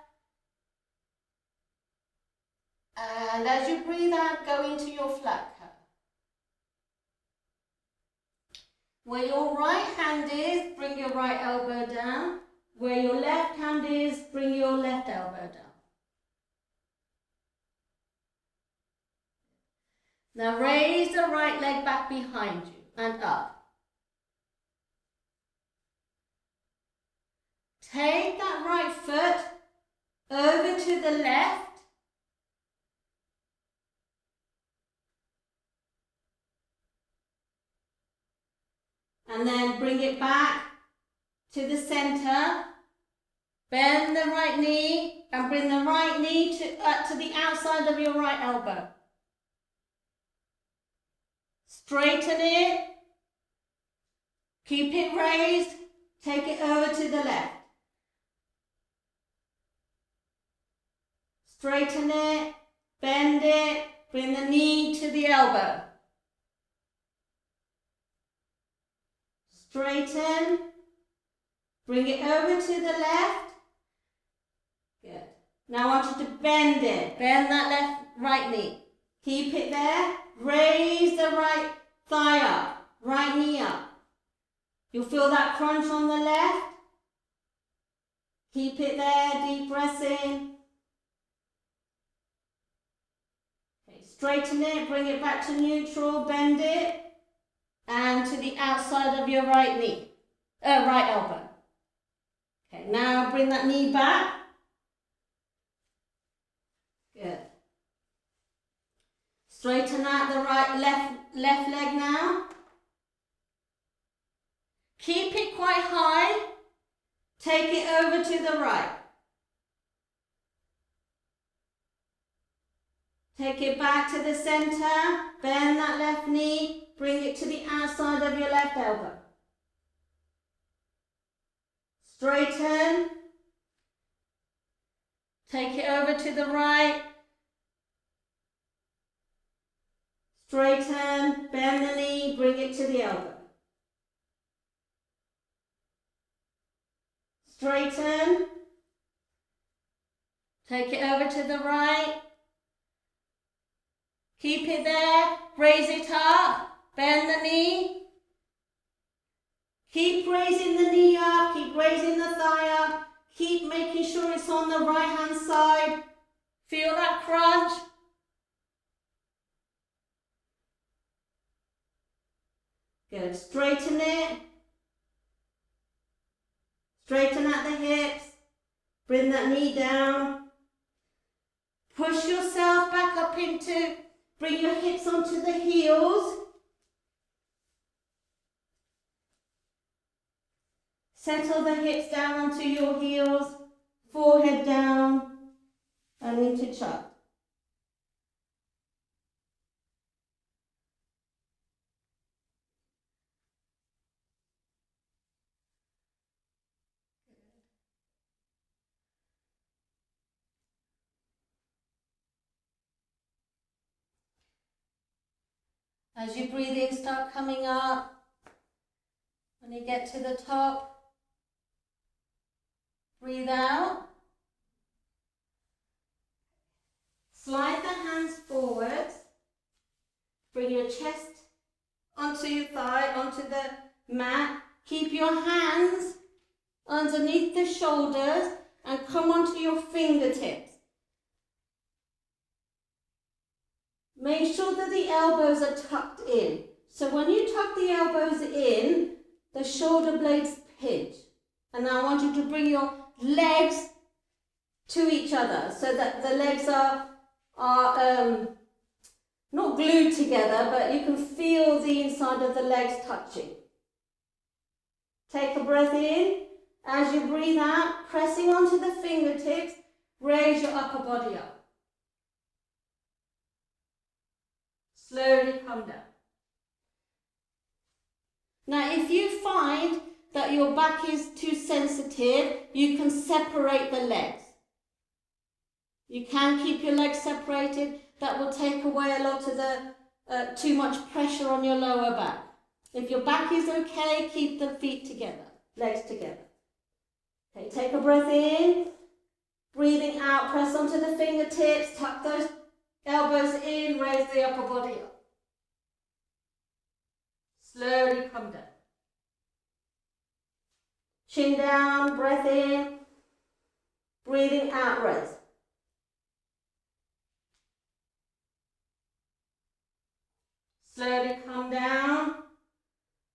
And as you breathe out, go into your flat cat. Where your right hand is, bring your right elbow down. Where your left hand is, bring your left elbow down. Now raise the right leg back behind you and up. Take that right foot over to the left. And then bring it back to the center. Bend the right knee and bring the right knee to the outside of your right elbow. Straighten it. Keep it raised. Take it over to the left. Straighten it. Bend it. Bring the knee to the elbow. Straighten. Bring it over to the left. Good. Now I want you to bend it. Bend that right knee. Keep it there. Raise the right thigh up. Right knee up. You'll feel that crunch on the left. Keep it there, deep breath in. Okay, straighten it, bring it back to neutral, bend it, and to the outside of your right knee, right elbow. Okay, now bring that knee back. Good. Straighten out the left leg now. Keep it quite high. Take it over to the right. Take it back to the center. Bend that left knee. Bring it to the outside of your left elbow. Straighten. Take it over to the right. Straighten. Bend the knee. Bring it to the elbow. Straighten. Take it over to the right. Keep it there. Raise it up. Bend the knee. Keep raising the knee up. Keep raising the thigh up. Keep making sure it's on the right hand side. Feel that crunch. Good. Straighten it. Straighten out the hips. Bring that knee down. Push yourself back up into, bring your hips onto the heels. Settle the hips down onto your heels, forehead down and into chest. As your breathing start coming up, when you get to the top, breathe out. Slide the hands forwards. Bring your chest onto your thigh, onto the mat. Keep your hands underneath the shoulders and come onto your fingertips. Make sure that the elbows are tucked in. So when you tuck the elbows in, the shoulder blades pinch. And now I want you to bring your legs to each other so that the legs are not glued together, but you can feel the inside of the legs touching. Take a breath in. As you breathe out, pressing onto the fingertips, raise your upper body up. Slowly come down. Now, if you find that your back is too sensitive, you can separate the legs. You can keep your legs separated. That will take away a lot of the too much pressure on your lower back. If your back is okay, keep the feet together, legs together. Okay, take a breath in. Breathing out, press onto the fingertips, tuck those elbows in, raise the upper body up. Slowly come down. Chin down, breath in. Breathing out, raise. Slowly come down.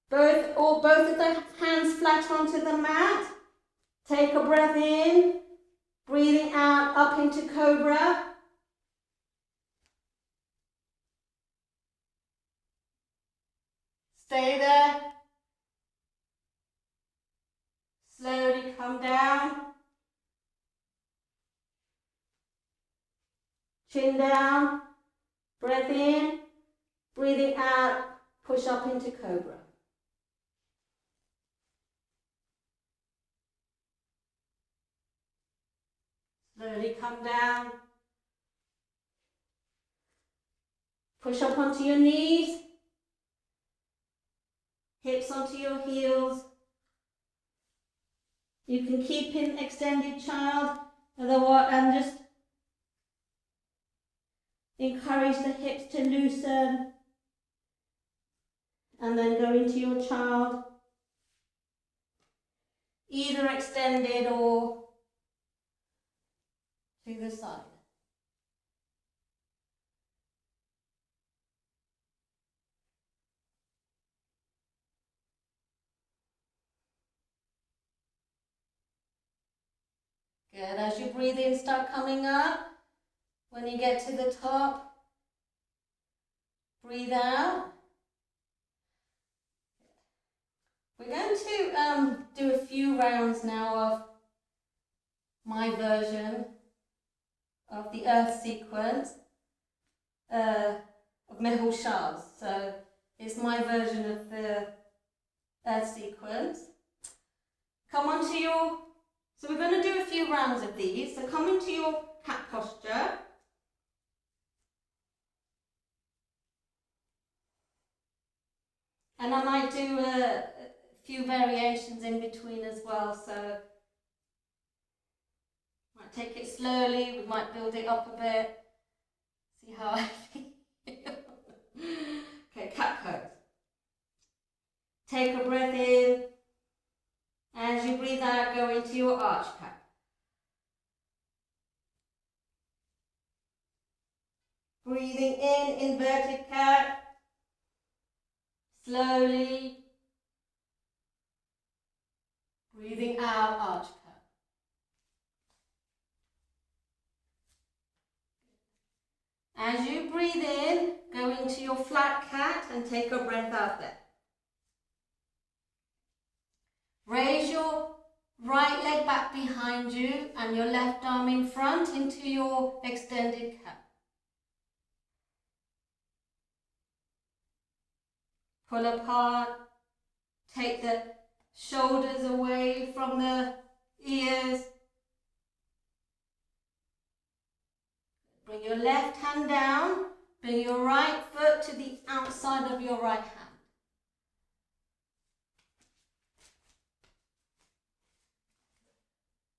Both of the hands flat onto the mat. Take a breath in. Breathing out, up into cobra. Stay there. Slowly come down. Chin down. Breath in. Breathing out, push up into cobra. Slowly come down. Push up onto your knees. Hips onto your heels. You can keep in extended child, and just encourage the hips to loosen. And then go into your child, either extended or to the side. Good. As you breathe in, start coming up. When you get to the top, breathe out. We're going to do a few rounds now of my version of the earth sequence of Mehul Shah's. So it's my version of the earth sequence. Come onto your, so we're going to do a few rounds of these. So come into your cat posture. And I might do a few variations in between as well, so might take it slowly, we might build it up a bit, see how I feel. Okay, cat pose. Take a breath in. As you breathe out, go into your arch cat. Breathing in, inverted cat. Slowly. Breathing out, arch cat. As you breathe in, go into your flat cat and take a breath out there. Raise your right leg back behind you and your left arm in front into your extended cat. Pull apart, take the shoulders away from the ears. Bring your left hand down, bring your right foot to the outside of your right hand.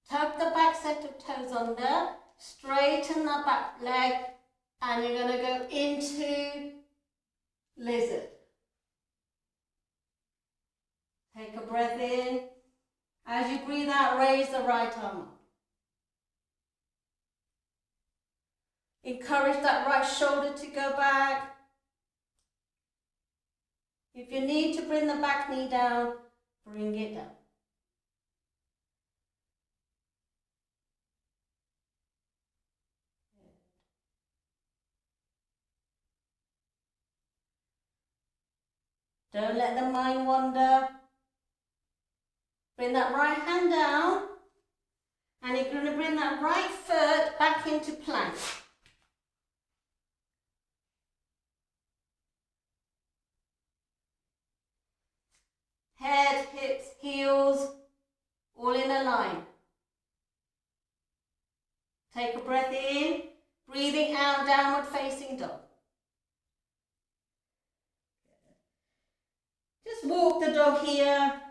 Tuck the back set of toes under, straighten the back leg, and you're going to go into lizard. Take a breath in. As you breathe out, raise the right arm up. Encourage that right shoulder to go back. If you need to bring the back knee down, bring it down. Don't let the mind wander. Bring that right hand down, and you're going to bring that right foot back into plank. Head, hips, heels, all in a line. Take a breath in, breathing out, downward facing dog. Just walk the dog here.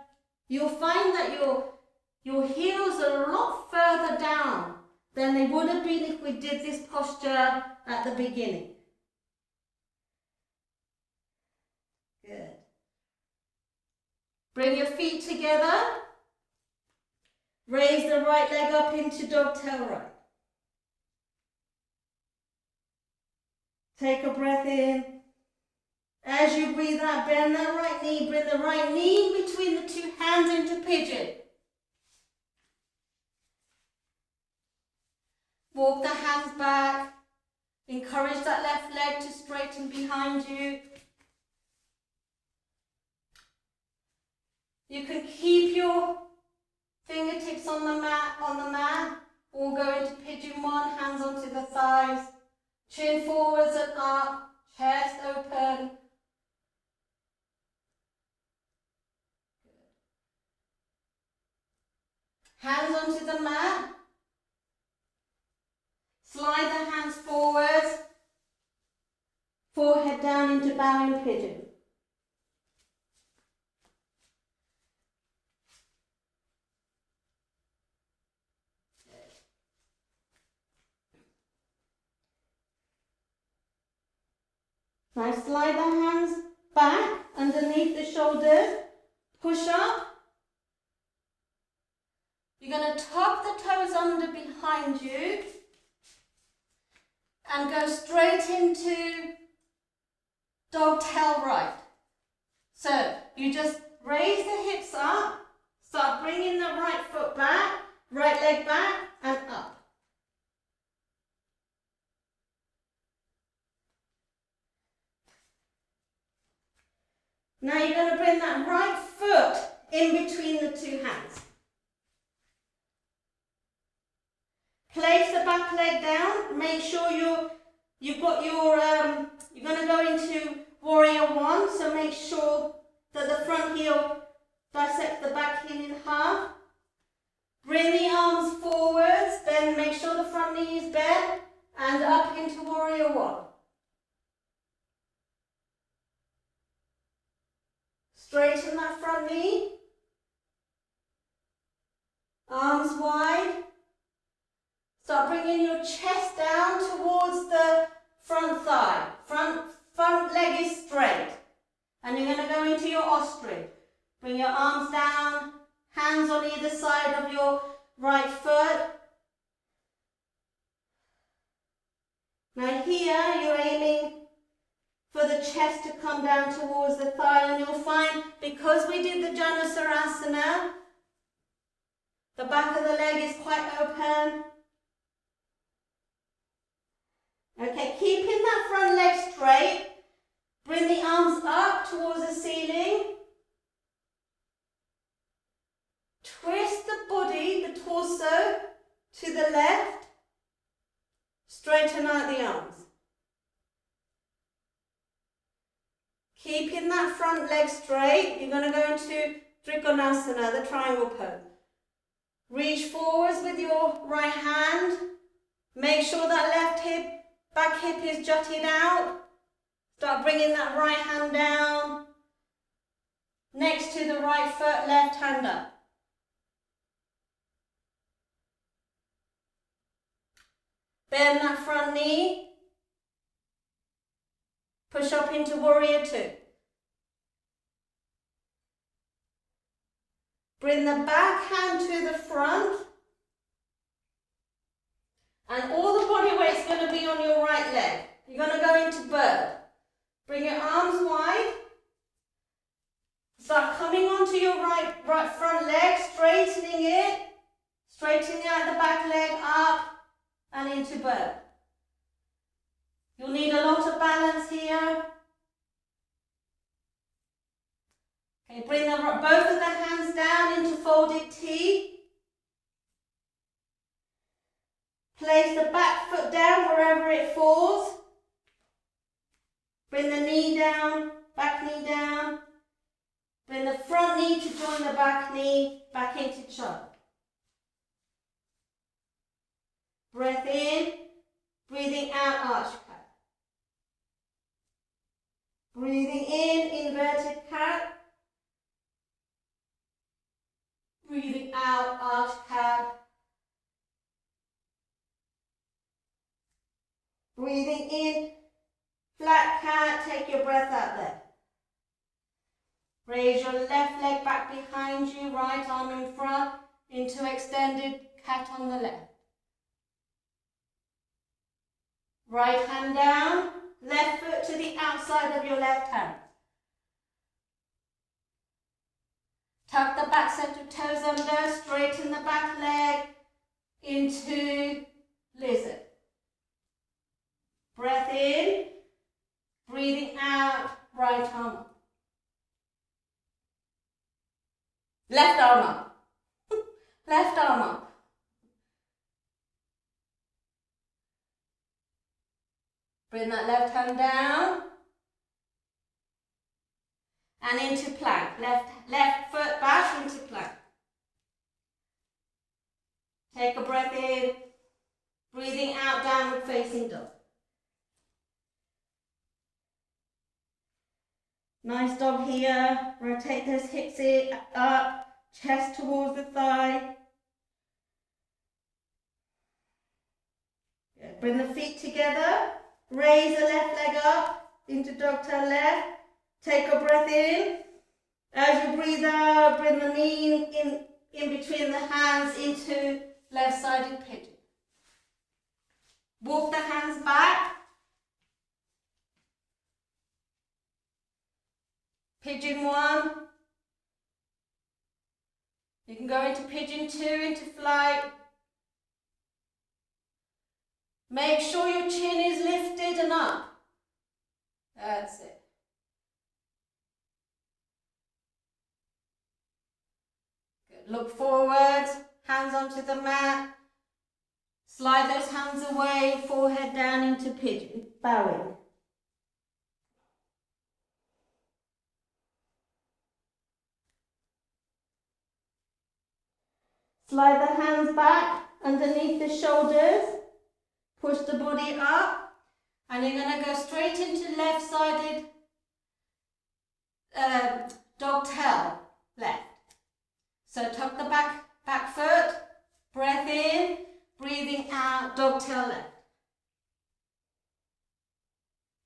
You'll find that your heels are a lot further down than they would have been if we did this posture at the beginning. Good. Bring your feet together. Raise the right leg up into dog tail right. Take a breath in. As you breathe out, bend that right knee, bring the right knee between the two hands into pigeon. Walk the hands back. Encourage that left leg to straighten behind you. You can keep your fingertips on the mat, or go into pigeon one, hands onto the thighs, chin forwards and up, chest open. Hands onto the mat. Slide the hands forwards. Forehead down into bowing pigeon. Now slide the hands back underneath the shoulders. Push up. You're going to tuck the toes under behind you and go straight into dog tail right. So you just raise the hips up, start bringing the right foot back, right leg back and up. Now you're going to bring that right foot in between the two hands. Place the back leg down. Make sure you've got your, you're going to go into warrior one, so make sure that the front heel dissects the back heel in half. Bring the arms forwards, then make sure the front knee is bent and up into warrior one. Straighten that front knee. Arms wide. Start bringing your chest down towards the front thigh. Front leg is straight. And you're going to go into your ostrich. Bring your arms down, hands on either side of your right foot. Now here you're aiming for the chest to come down towards the thigh, and you'll find because we did the Asana, the back of the leg is quite open. Okay, keeping that front leg straight, bring the arms up towards the ceiling. Twist the body, the torso, to the left. Straighten out the arms. Keeping that front leg straight, you're going to go into Asana, the triangle pose. Reach forwards with your right hand. Make sure that left hip, back hip is jutted out. Start bringing that right hand down. Next to the right foot, left hand up. Bend that front knee. Push up into warrior two. Bring the back hand to the front. And all the body weight's going to be on your right leg. You're going to go into bird. Bring your arms wide. Start coming onto your right front leg, straightening it. Straightening out the back leg up and into bird. You'll need a lot of balance here. Okay, bring both of the hands down into folded T. Place the back foot down wherever it falls. Bring the knee down, back knee down. Bring the front knee to join the back knee, back into chug. Breath in, breathing out, arch cat. Breathing in, inverted cat. Breathing out, arch cat. Breathing in, flat cat, take your breath out there. Raise your left leg back behind you, right arm in front, into extended cat on the left. Right hand down, left foot to the outside of your left hand. Tuck the back set of toes under, straighten the back leg into lizard. Breath in, breathing out, right arm up. Left arm up. Left arm up. Bring that left hand down and into plank. Left foot back into plank. Take a breath in, breathing out, downward facing dog. Nice dog here. Rotate those hips up, chest towards the thigh. Good. Bring the feet together. Raise the left leg up into dog tail left. Take a breath in. As you breathe out, bring the knee in between the hands into left-sided pigeon. Walk the hands back. Pigeon 1. You can go into pigeon 2, into flight. Make sure your chin is lifted and up. That's it. Good. Look forward, hands onto the mat. Slide those hands away, forehead down into pigeon, bowing. Slide the hands back underneath the shoulders. Push the body up. And you're going to go straight into left-sided dog tail, left. So tuck the back foot, breath in, breathing out, dog tail left.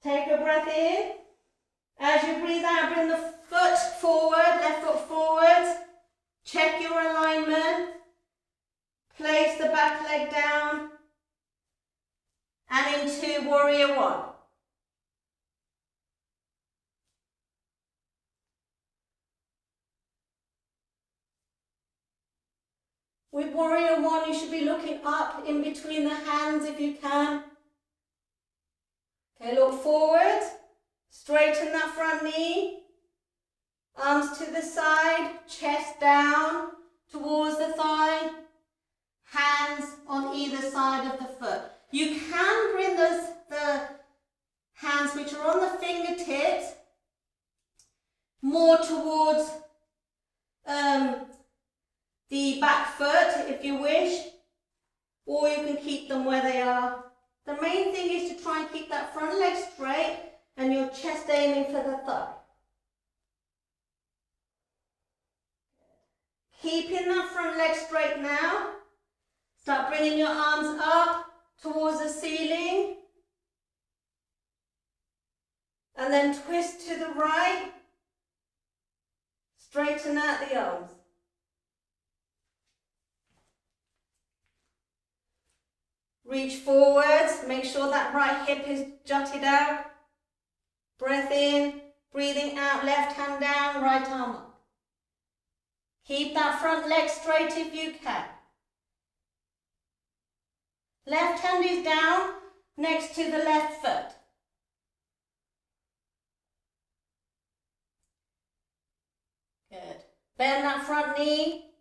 Take a breath in. As you breathe out, bring the foot forward, left foot forward. Check your alignment. Place the back leg down. And into warrior 1. With warrior 1, you should be looking up in between the hands if you can. Okay, look forward. Straighten that front knee. Arms to the side, chest down towards the thigh. Hands on either side of the foot. You can bring the hands which are on the fingertips more towards the back foot if you wish, or you can keep them where they are. The main thing is to try and keep that front leg straight and your chest aiming for the thigh. Keeping that front leg straight now. Start bringing your arms up towards the ceiling. And then twist to the right. Straighten out the arms. Reach forwards. Make sure that right hip is jutted out. Breath in. Breathing out. Left hand down. Right arm up. Keep that front leg straight if you can. Left hand is down next to the left foot. Good. Bend that front knee.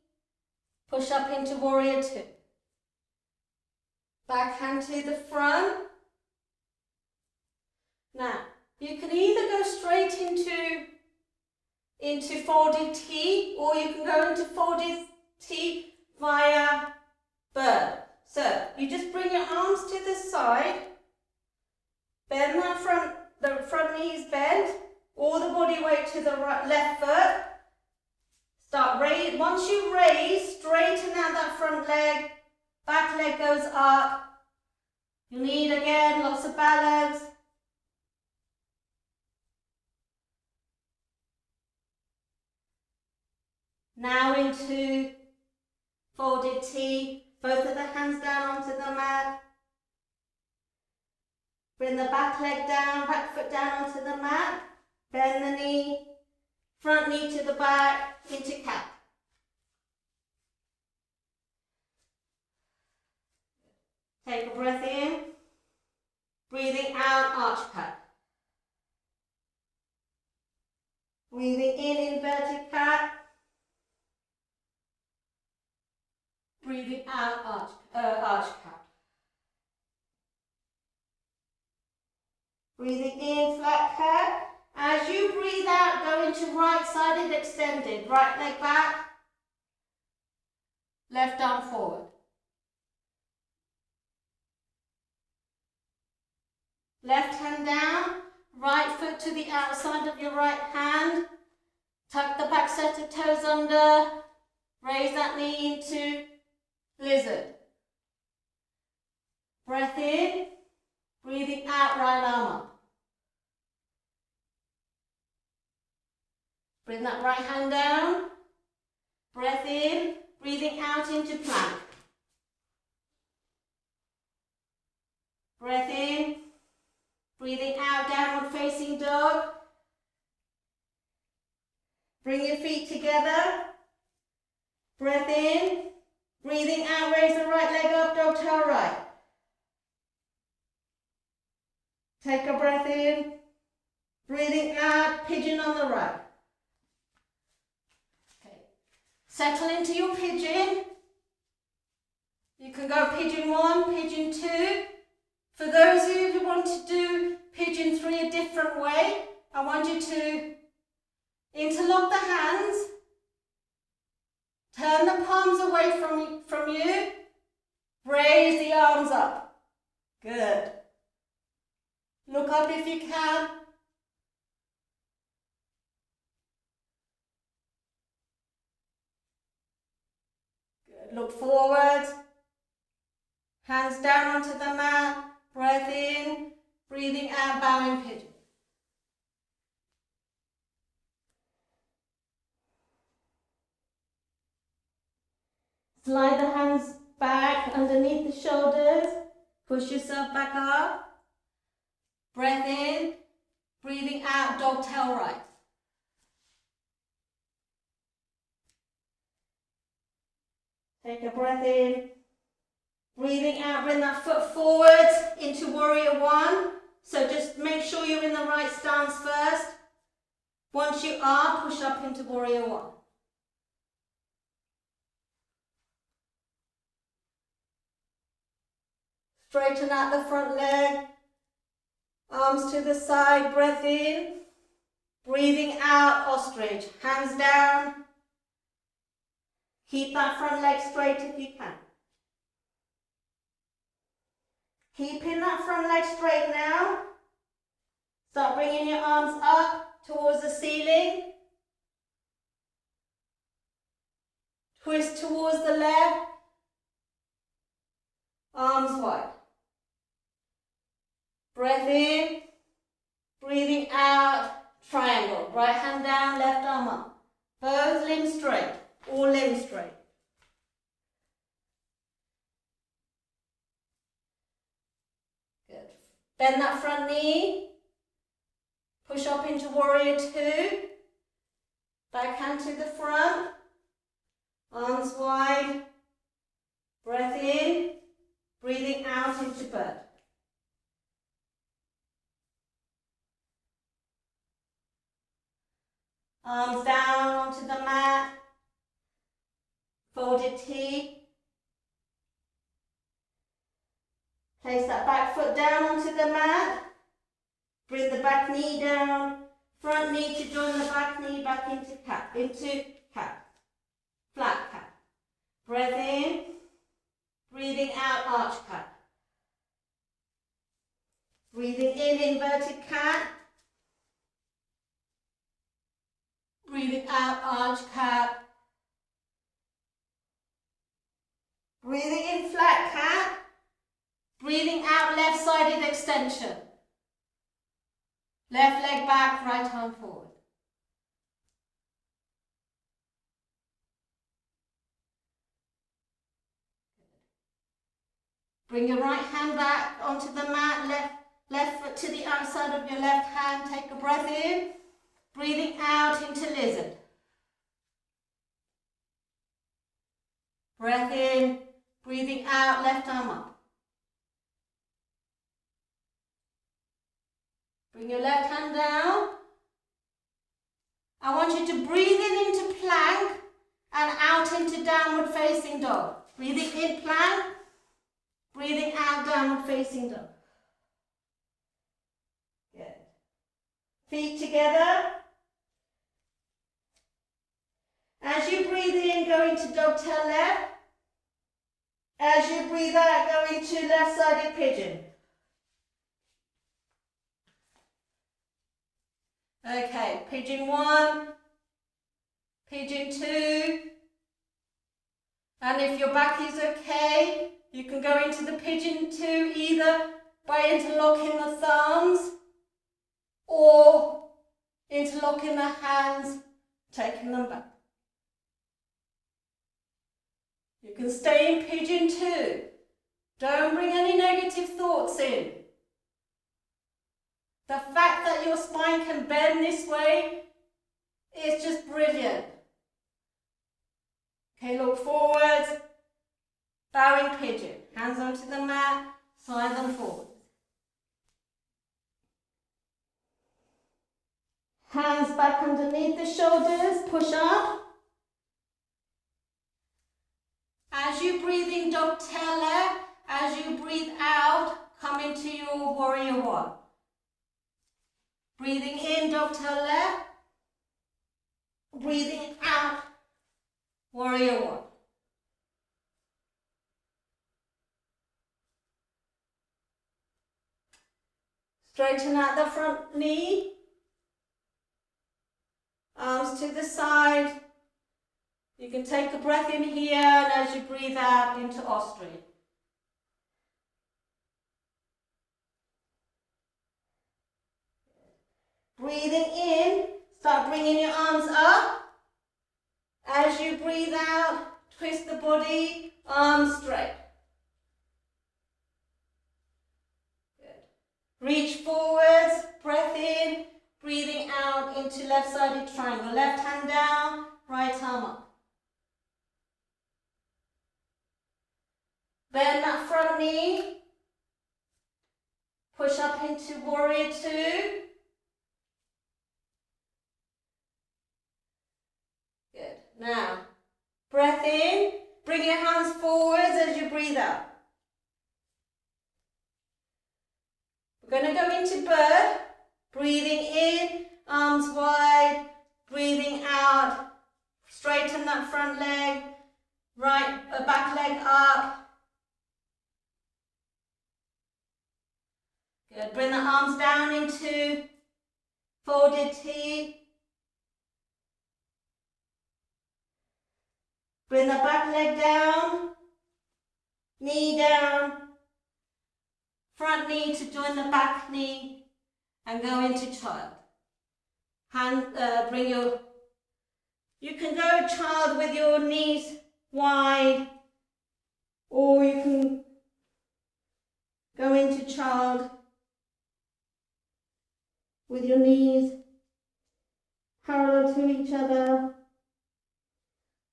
Push up into warrior 2. Back hand to the front. Now, you can either go straight into folded T, or you can go into folded T via bird. So, you just bring your arms to the side, bend the front knee is bent, all the body weight to the left foot. Once you raise, straighten out that front leg, back leg goes up. You need, again, lots of balance. Now into folded T. Both of the hands down onto the mat. Bring the back leg down, back foot down onto the mat. Bend the knee, front knee to the back, into cat. Take a breath in. Breathing out, arch cat. Breathing in, inverted cat. Breathing out, arch cat. Breathing in, flat cat. As you breathe out, go into right-sided extended. Right leg back. Left arm forward. Left hand down. Right foot to the outside of your right hand. Tuck the back set of toes under. Raise that knee into lizard. Breath in, breathing out, right arm up. Bring that right hand down. Breath in, breathing out into plank. Breath in. Breathing out, downward facing dog. Bring your feet together. Breath in. Breathing out, raise the right leg up, dog tail right. Take a breath in. Breathing out, pigeon on the right. Okay. Settle into your pigeon. You can go pigeon 1, pigeon 2. For those of you who want to do pigeon 3 a different way, I want you to interlock the hands, turn the palms away from you, raise the arms up. Good. Look up if you can. Good. Look forward. Hands down onto the mat. Breath in. Breathing out, bowing pigeon. Slide the hands back underneath the shoulders. Push yourself back up. Breath in. Breathing out, dog tail right. Take a breath in. Breathing out, bring that foot forwards into warrior 1. So just make sure you're in the right stance first. Once you are, push up into warrior 1. Straighten out the front leg. Arms to the side, breath in. Breathing out, ostrich. Hands down. Keep that front leg straight if you can. Keeping that front leg straight now. Start bringing your arms up towards the ceiling. Twist towards the left. Arms wide. Breath in. Breathing out, triangle. Right hand down, left arm up. Both limbs straight. All limbs straight. Good. Bend that front knee. Push up into warrior 2. Back hand to the front. Arms wide. Breath in. Breathing out into bird. Arms down onto the mat. Folded T. Place that back foot down onto the mat. Bring the back knee down. Front knee to join the back knee back into cat. Flat cat. Breath in. Breathing out, arch cat. Breathing in, inverted cat. Breathing out, arch cat. Breathing in, flat cat. Breathing out, left-sided extension. Left leg back, right arm forward. Bring your right hand back onto the mat, left foot to the outside of your left hand. Take a breath in. Breathing out into lizard. Breath in. Breathing out, left arm up. Bring your left hand down. I want you to breathe in into plank and out into downward facing dog. Breathing in plank, breathing out downward facing dog. Good. Feet together. As you breathe in, go into dog tail left. As you breathe out, go into left-sided pigeon. Okay, pigeon 1, pigeon 2, and if your back is okay, you can go into the pigeon 2 either by interlocking the thumbs or interlocking the hands, taking them back. You can stay in pigeon 2. Don't bring any negative thoughts in. The fact that your spine can bend this way is just brilliant. Okay, look forward, bowing pigeon. Hands onto the mat, slide them forward. Hands back underneath the shoulders, push up. As you breathe in, dogtail. As you breathe out, come into your warrior one. Breathing in, dogtail left. Breathing out, warrior one. Straighten out the front knee. Arms to the side. You can take a breath in here and as you breathe out into ostrich. Breathing in, start bringing your arms up. As you breathe out, twist the body, arms straight. Good. Reach forwards, breath in, breathing out into left-sided triangle. Left hand down, right arm up. Bend that front knee. Push up into warrior two. Good. Now, breath in. Bring your hands forwards as you breathe out. We're going to go into bird. Breathing in, arms wide. Breathing out. Straighten that front leg. Back leg up. Good. Bring the arms down into folded T. Bring the back leg down, knee down, front knee to join the back knee and go into child. You can go child with your knees wide or you can go into child with your knees parallel to each other.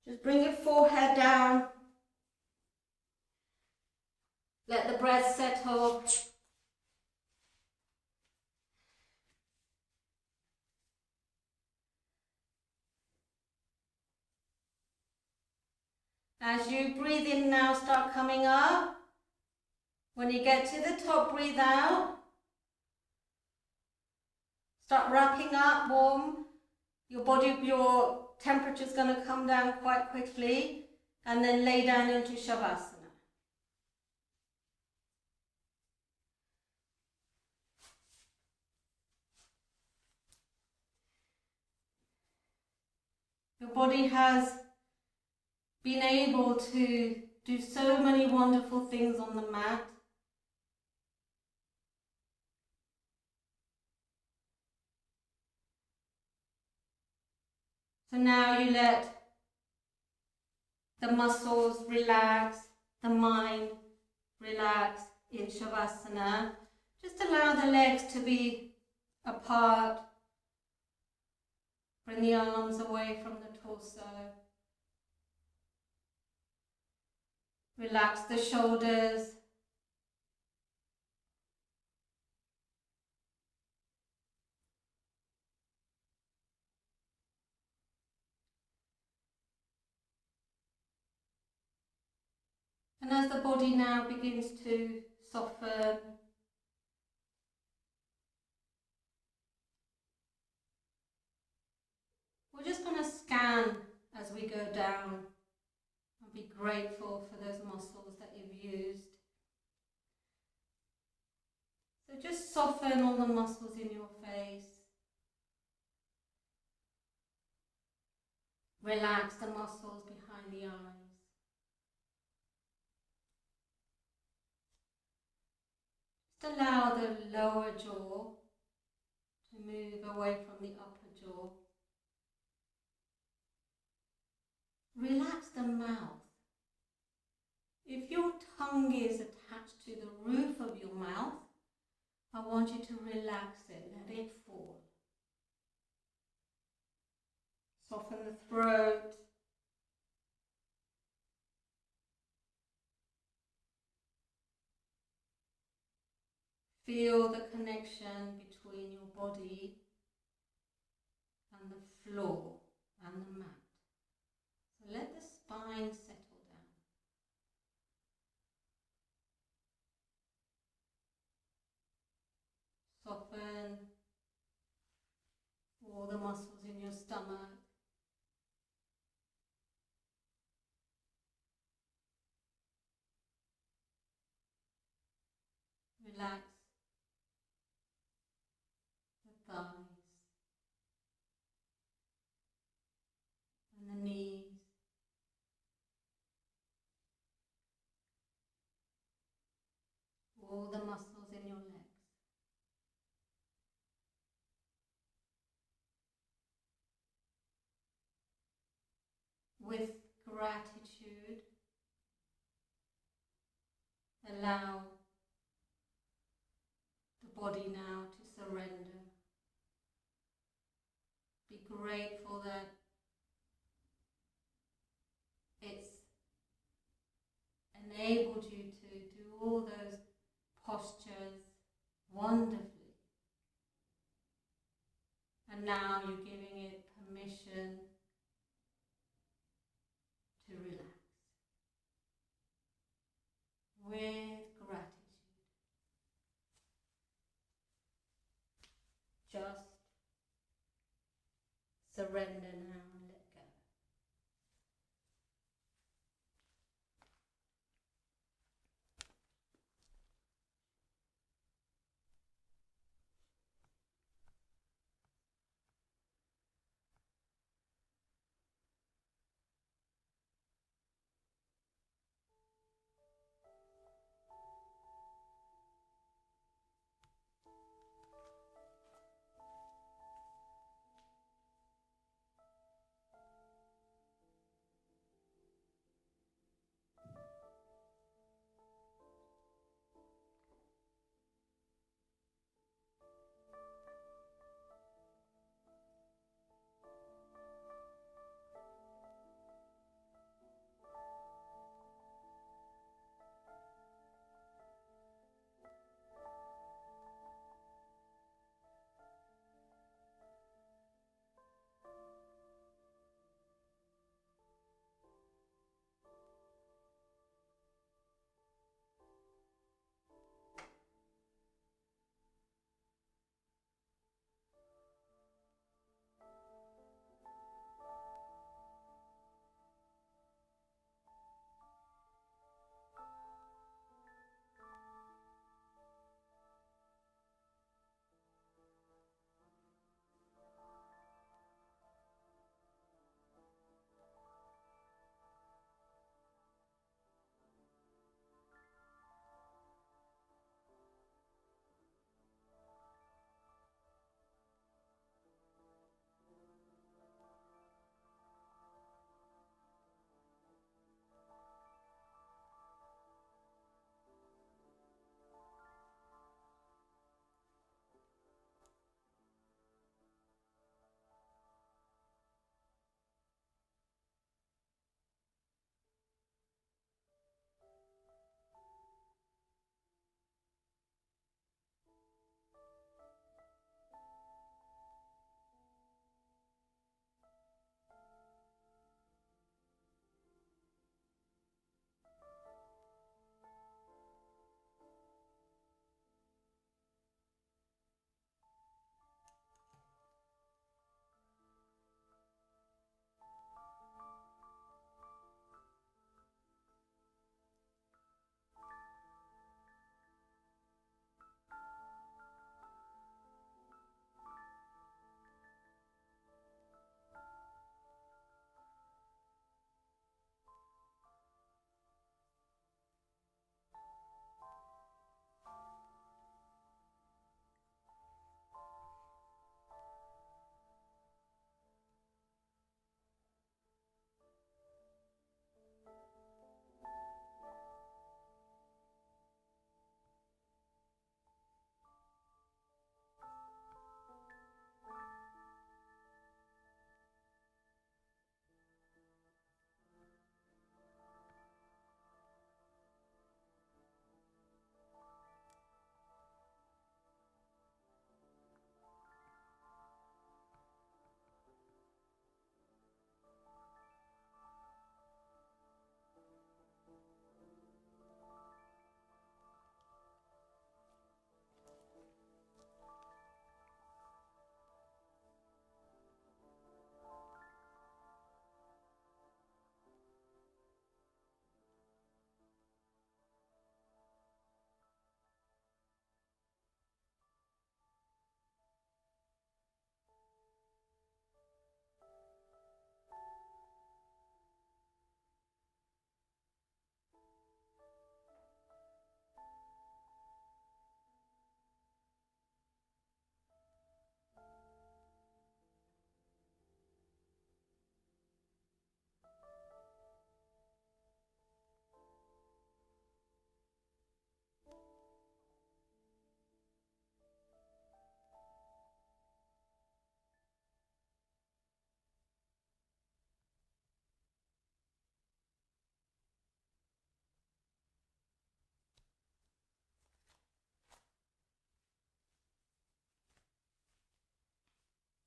Just bring your forehead down. Let the breath settle. As you breathe in now, start coming up. When you get to the top, breathe out. Start wrapping up, warm. Your temperature is going to come down quite quickly and then lay down into Shavasana. Your body has been able to do so many wonderful things on the mat. So now you let the muscles relax, the mind relax in Shavasana. Just allow the legs to be apart. Bring the arms away from the torso. Relax the shoulders. And as the body now begins to soften, we're just going to scan as we go down and be grateful for those muscles that you've used. So just soften all the muscles in your face. Relax the muscles behind the eyes. Just allow the lower jaw to move away from the upper jaw. Relax the mouth. If your tongue is attached attached to the roof of your mouth. I want you to relax it, let it fall. Soften the throat. Feel the connection between your body and the floor and the mat. So let the spine settle down. Soften all the muscles in your stomach. Relax the thighs and the knees. All the muscles in your legs. With gratitude, allow the body now to surrender. Be grateful that it's enabled you to do all those postures wonderfully. And now you're giving it permission to relax. With gratitude. Just surrender now and let go.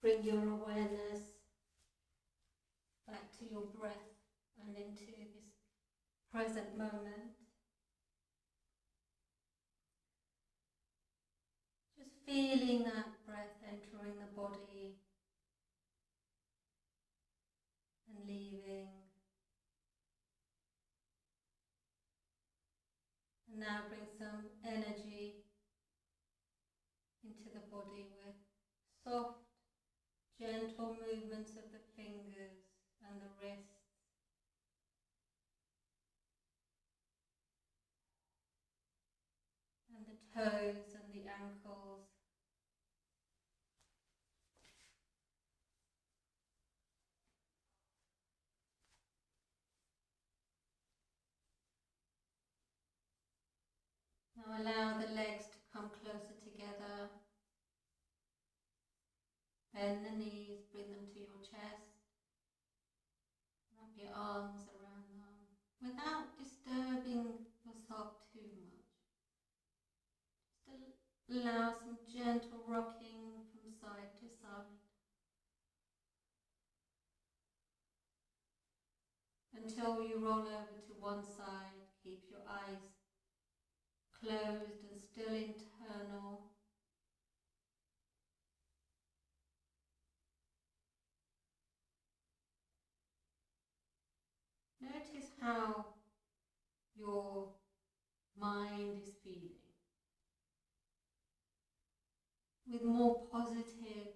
bring your awareness back to your breath and into this present moment. Just feeling that breath entering the body and leaving. And now bring some energy into the body with soft, gentle movements of the fingers and the wrists. And the toes and the ankles. Now allow the legs to come closer together. Bend the knees, bring them to your chest. Wrap your arms around them without disturbing yourself too much. Just allow some gentle rocking from side to side. Until you roll over to one side, keep your eyes closed and still internal. Notice how your mind is feeling. With more positive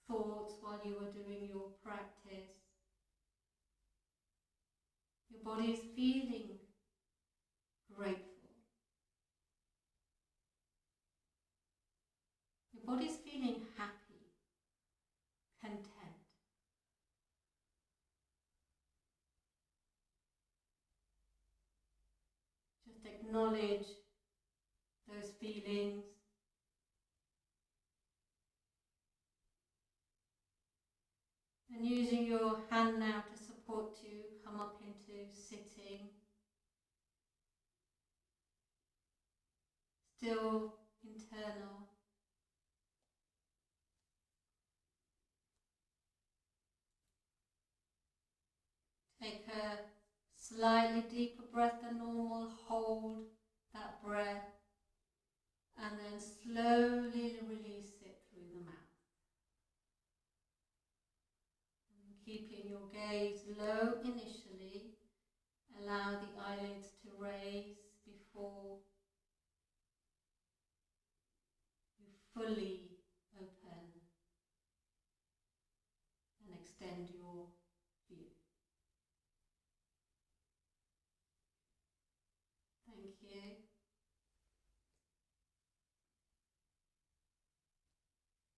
thoughts while you are doing your practice. Your body is feeling grateful. Your body is feeling happy, content. Just acknowledge those feelings. And using your hand now to support you, come up into sitting. Still internal. Take a slightly deeper breath than normal. Hold that breath. And then slowly release it through the mouth. Keeping your gaze low initially, allow the eyelids to raise before you fully